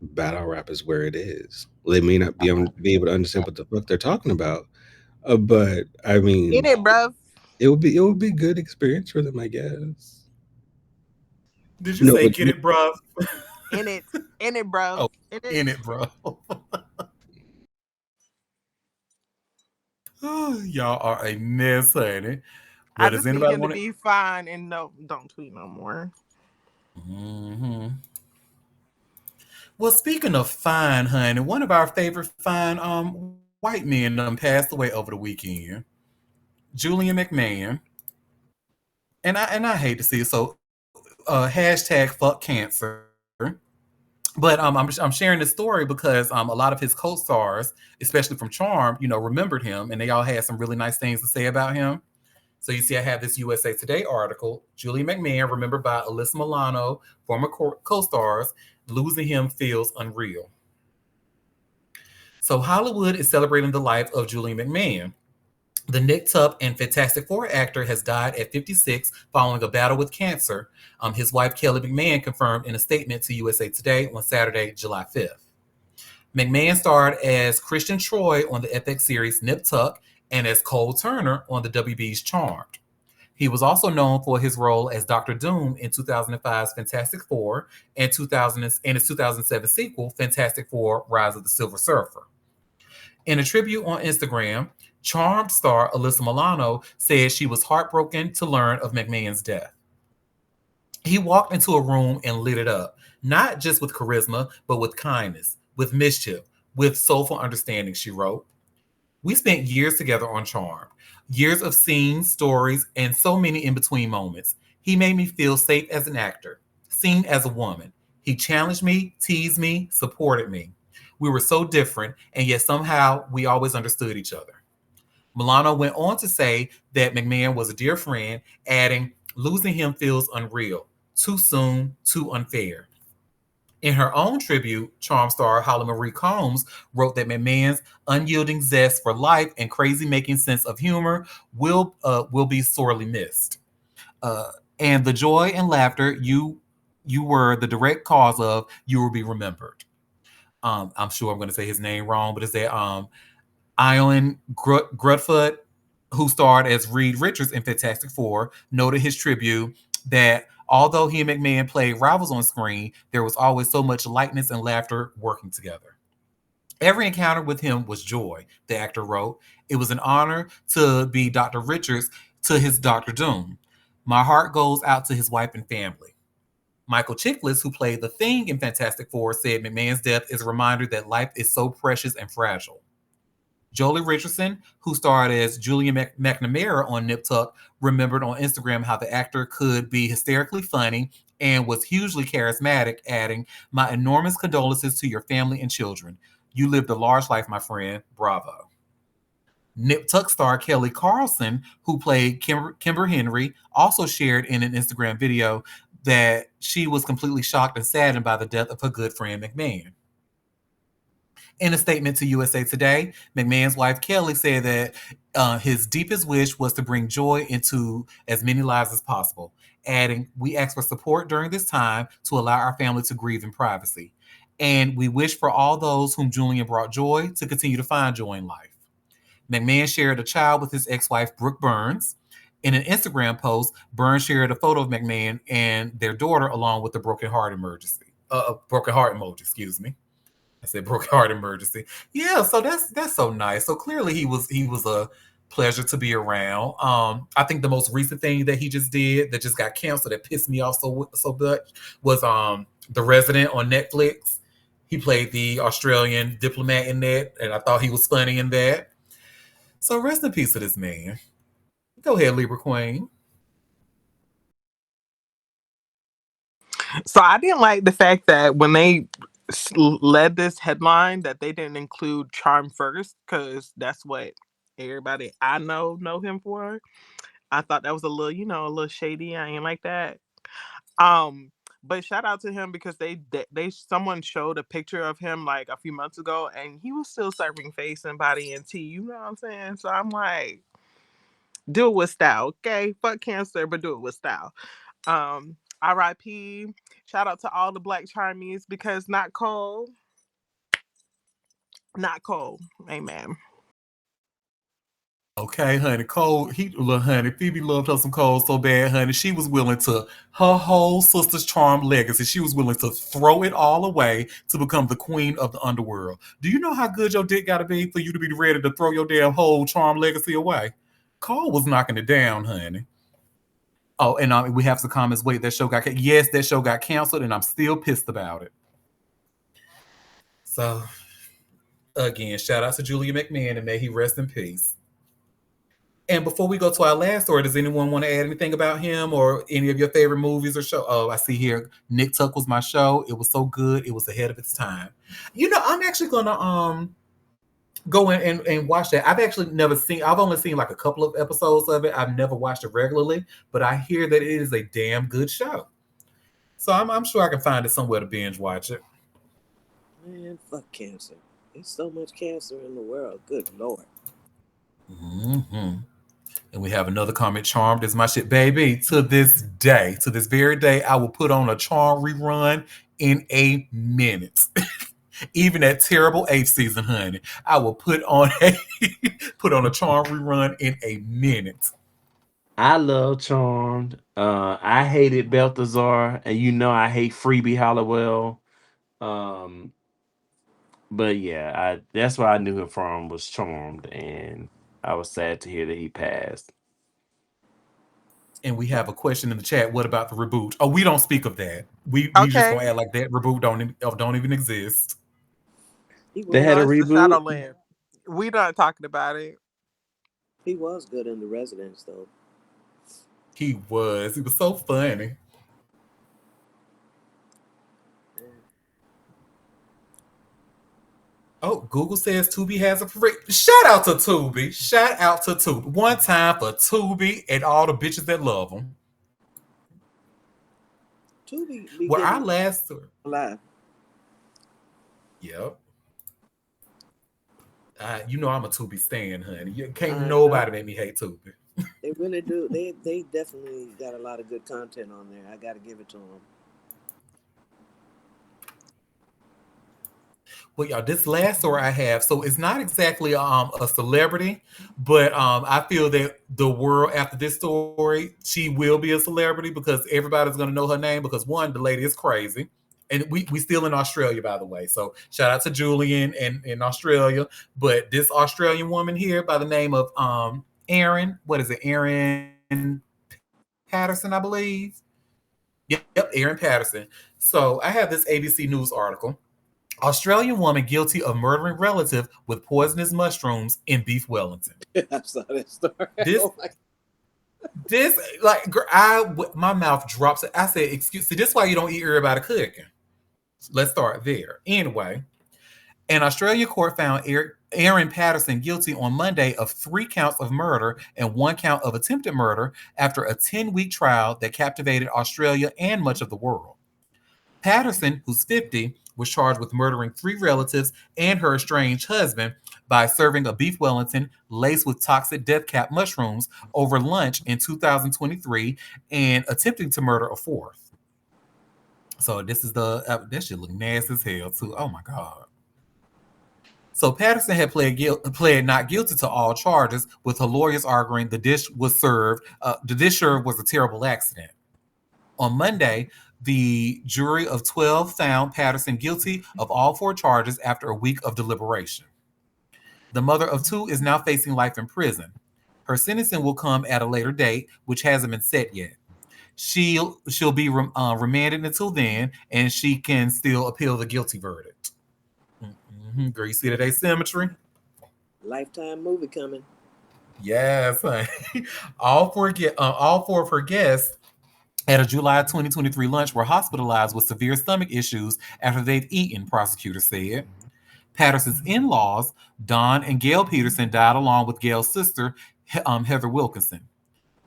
battle rap is where it is. They may not be able to understand what the fuck they're talking about, but I In mean, it, bruv. it would be a good experience for them, I guess. Did you No, say but get it, bruv? In it. In it, bruv. Oh, In it. in it, bro. Y'all are a mess, honey. I Well, does just need anybody him to want to? be fine and no, don't tweet no more. Hmm. Well, speaking of fine, honey, one of our favorite fine white men passed away over the weekend. Julian McMahon, and I hate to see it. So hashtag fuck cancer. But I'm sharing this story because a lot of his co-stars, especially from Charm, remembered him, and they all had some really nice things to say about him. So you see, I have this USA Today article. Julie McMahon, remembered by Alyssa Milano, former co-stars, losing him feels unreal. So Hollywood is celebrating the life of Julie McMahon. The Nick Tuck and Fantastic Four actor has died at 56 following a battle with cancer. His wife, Kelly McMahon, confirmed in a statement to USA Today on Saturday, July 5th. McMahon starred as Christian Troy on the FX series Nip Tuck and as Cole Turner on the WB's Charmed. He was also known for his role as Doctor Doom in 2005's Fantastic Four and his 2007 sequel, Fantastic Four Rise of the Silver Surfer. In a tribute on Instagram, Charmed star Alyssa Milano said she was heartbroken to learn of McMahon's death. He walked into a room and lit it up, not just with charisma, but with kindness, with mischief, with soulful understanding, she wrote. We spent years together on Charmed, years of scenes, stories, and so many in between moments. He made me feel safe as an actor, seen as a woman. He challenged me, teased me, supported me. We were so different, and yet somehow we always understood each other. Milano went on to say that McMahon was a dear friend, adding, losing him feels unreal, too soon, too unfair. In her own tribute, Charm star Holly Marie Combs wrote that McMahon's unyielding zest for life and crazy making sense of humor will be sorely missed. And the joy and laughter you were the direct cause of, you will be remembered. I'm sure I'm going to say his name wrong, but it's that Ion Grudfoot, who starred as Reed Richards in Fantastic Four, noted his tribute that although he and McMahon played rivals on screen, there was always so much lightness and laughter working together. Every encounter with him was joy, the actor wrote. It was an honor to be Dr. Richards to his Dr. Doom. My heart goes out to his wife and family. Michael Chiklis, who played the Thing in Fantastic Four, said McMahon's death is a reminder that life is so precious and fragile. Jolie Richardson, who starred as Julian McNamara on Nip Tuck, remembered on Instagram how the actor could be hysterically funny and was hugely charismatic, adding, my enormous condolences to your family and children. You lived a large life, my friend. Bravo. Nip Tuck star Kelly Carlson, who played Kimber Henry, also shared in an Instagram video that she was completely shocked and saddened by the death of her good friend McMahon. In a statement to USA Today, McMahon's wife Kelly said that his deepest wish was to bring joy into as many lives as possible, adding, we ask for support during this time to allow our family to grieve in privacy. And we wish for all those whom Julian brought joy to continue to find joy in life. McMahon shared a child with his ex-wife, Brooke Burns. In an Instagram post, Burns shared a photo of McMahon and their daughter along with the broken heart emoji, excuse me. I said broken heart emergency. Yeah, so that's so nice. So clearly he was a pleasure to be around. I think the most recent thing that he just did that just got canceled that pissed me off so much was The Resident on Netflix. He played the Australian diplomat in that, and I thought he was funny in that. So rest in peace to this man. Go ahead, Libra Queen. So I didn't like the fact that when they led this headline that they didn't include Charm first, because that's what everybody I know him for. I thought that was a little shady. I ain't like that. But shout out to him because they someone showed a picture of him like a few months ago, and he was still serving face and body and tea. You know what I'm saying? So I'm like, do it with style, okay? Fuck cancer, but do it with style. R.I.P. Shout out to all the Black Charmies because not Cole. Not Cole. Amen. Okay, honey. Honey, Phoebe loved her some Cole so bad, honey. She was willing to, her whole sister's charm legacy, she was willing to throw it all away to become the queen of the underworld. Do you know how good your dick gotta be for you to be ready to throw your damn whole charm legacy away? Cole was knocking it down, honey. Oh, and we have some comments. Wait, that show yes, that show got canceled, and I'm still pissed about it. So, again, shout out to Julia McMahon, and may he rest in peace. And before we go to our last story, does anyone want to add anything about him or any of your favorite movies or show? Oh, I see here. Nick Tuck was my show. It was so good. It was ahead of its time. I'm actually gonna go in and watch that. I've only seen like a couple of episodes of it. I've never watched it regularly, but I hear that it is a damn good show. So I'm sure I can find it somewhere to binge watch it. Man, fuck cancer. There's so much cancer in the world. Good Lord. Hmm. And we have another comment. Charmed is my shit, baby. To this day, to this very day, I will put on a Charm rerun in a minute. Even that terrible eighth season, honey, I will put on a put on a Charm rerun in a minute. I love Charmed. I hated Balthazar, and you know I hate Freebie Halliwell. Um, but yeah, I that's where I knew him from was Charmed, and I was sad to hear that he passed. And we have a question in the chat. What about the reboot? Oh, we don't speak of that. We just Okay. gonna act like that reboot don't even exist. He They had No, a was. it's the reboot. Shadowland. We not talking about it. He was good in the Residence, though. He was. He was so funny. Yeah. Oh, Google says Tubi has a free. Shout out to Tubi. Shout out to Tubi. One time for Tubi and all the bitches that love them. Tubi be Where getting our last, live. yep. You know I'm a Tubi stan, honey. Can't I know. nobody make me hate Tubi. They really do. They definitely got a lot of good content on there. I got to give it to them. Well, y'all, this last story I have, so it's not exactly a celebrity, but I feel that the world after this story, she will be a celebrity because everybody's gonna know her name because one, the lady is crazy. And we still in Australia, by the way. So shout out to Julian and in Australia. But this Australian woman here by the name of Erin, what is it? Erin Patterson, I believe. Yep, Erin Patterson. So I have this ABC News article. Australian woman guilty of murdering relative with poisonous mushrooms in beef Wellington. I saw that story. This, Oh my! this, like, my mouth drops. I said, "Excuse." See, this is why you don't eat everybody cooking. Let's start there. Anyway, an Australia court found Aaron Patterson guilty on Monday of 3 counts of murder and 1 count of attempted murder after a 10-week trial that captivated Australia and much of the world. Patterson, who's 50, was charged with murdering 3 relatives and her estranged husband by serving a beef Wellington laced with toxic death cap mushrooms over lunch in 2023 and attempting to murder a fourth. So this is that shit look nasty as hell too. Oh my god. So Patterson had pled not guilty to all charges, with her lawyers arguing the dish was served. The dish served was a terrible accident. On Monday, the jury of 12 found Patterson guilty of all 4 charges after a week of deliberation. The mother of 2 is now facing life in prison. Her sentencing will come at a later date, which hasn't been set yet. She'll be remanded until then, and she can still appeal the guilty verdict. Mm-hmm. Girl, you see that asymmetry? Lifetime movie coming. Yes. All four of her guests at a July 2023 lunch were hospitalized with severe stomach issues after they'd eaten, prosecutors said. Patterson's in laws, Don and Gail Peterson, died along with Gail's sister, Heather Wilkinson.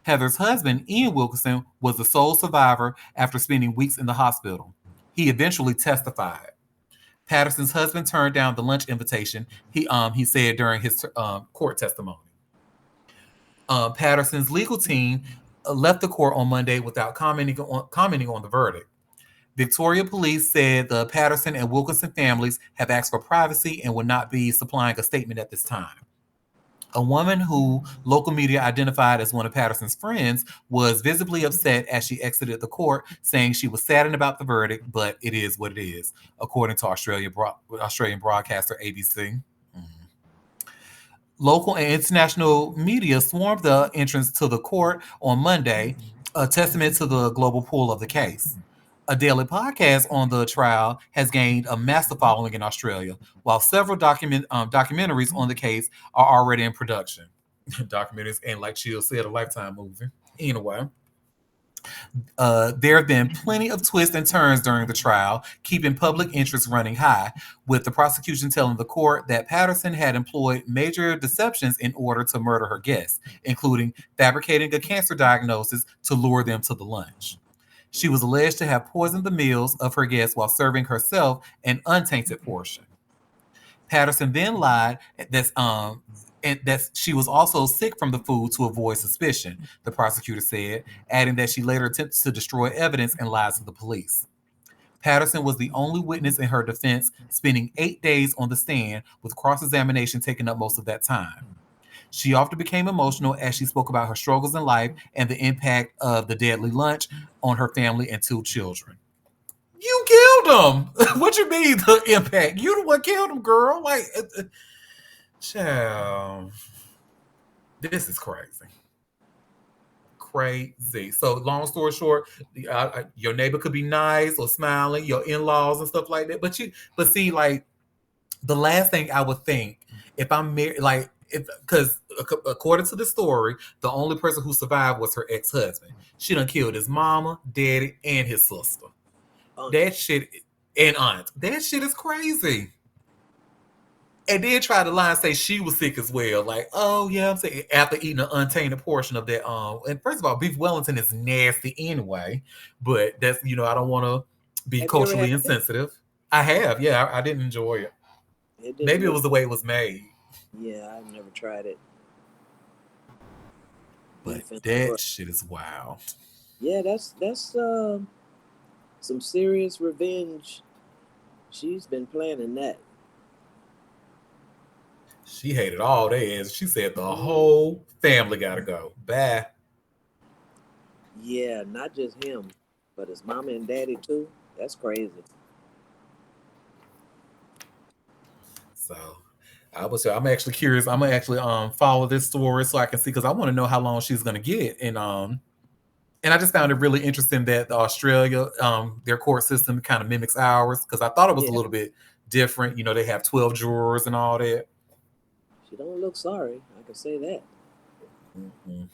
Heather's husband, Ian Wilkinson, was the sole survivor after spending weeks in the hospital. He eventually testified. Patterson's husband turned down the lunch invitation, he said during his court testimony. Patterson's legal team left the court on Monday without commenting on the verdict. Victoria Police said the Patterson and Wilkinson families have asked for privacy and will not be supplying a statement at this time. A woman who local media identified as one of Patterson's friends was visibly upset as she exited the court, saying she was saddened about the verdict, but it is what it is, according to Australian broadcaster ABC. Mm. Local and international media swarmed the entrance to the court on Monday, a testament to the global pull of the case. A daily podcast on the trial has gained a massive following in Australia, while several documentaries on the case are already in production. Documentaries and, like Chill said, a Lifetime movie. Anyway, there have been plenty of twists and turns during the trial, keeping public interest running high, with the prosecution telling the court that Patterson had employed major deceptions in order to murder her guests, including fabricating a cancer diagnosis to lure them to the lunch. She was alleged to have poisoned the meals of her guests while serving herself an untainted portion. Patterson then lied and that she was also sick from the food to avoid suspicion, the prosecutor said, adding that she later attempted to destroy evidence and lied to the police. Patterson was the only witness in her defense, spending 8 days on the stand, with cross examination taking up most of that time. She often became emotional as she spoke about her struggles in life and the impact of the deadly lunch on her family and 2 children. You killed him. What you mean the impact? You the one killed him, girl. Like, child, this is crazy. Crazy. So, long story short, your neighbor could be nice or smiling, your in-laws and stuff like that. But see, like, the last thing I would think if I'm married, like, because according to the story, the only person who survived was her ex-husband. She done killed his mama, daddy, and his sister. Auntie. That shit, and aunt. That shit is crazy. And then try to lie and say she was sick as well. Like, oh yeah, I'm saying after eating an untainted portion of that. And first of all, beef Wellington is nasty anyway. But that's I don't want to be Have you ever culturally had that? insensitive. I have, yeah, I didn't enjoy it. It didn't Maybe it look. was the way it was made. Yeah, I've never tried it. But Beef and that pork. shit is wild. Yeah, that's some serious revenge. She's been planning that. She hated all their ass. She said the Mhm. whole family gotta go. Bye. Yeah, not just him, but his mama and daddy too. That's crazy. So I'm actually curious. I'm gonna actually follow this story so I can see because I want to know how long she's gonna get. And I just found it really interesting that Australia, their court system kind of mimics ours because I thought it was a Yeah, little bit different. They have 12 jurors and all that. she don't look sorry. I can say that. Mhm.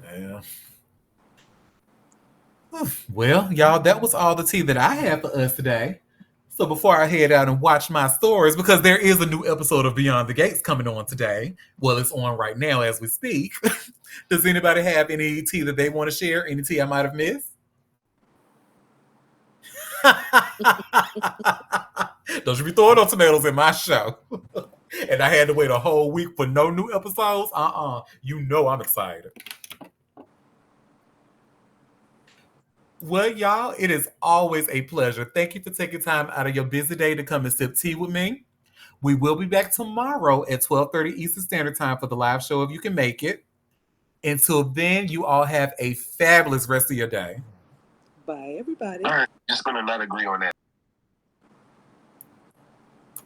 Yeah. Well, y'all, that was all the tea that I have for us today. So before I head out and watch my stories, because there is a new episode of Beyond the Gates coming on today. Well, it's on right now as we speak. Does anybody have any tea that they want to share? Any tea I might have missed? Don't you be throwing no tomatoes in my show. And I had to wait a whole week for no new episodes. You know I'm excited. Well, y'all, it is always a pleasure. Thank you for taking time out of your busy day to come and sip tea with me. We will be back tomorrow at 12:30 Eastern Standard Time for the live show if you can make it. Until then, you all have a fabulous rest of your day. Bye, everybody. All right, just gonna not agree on that.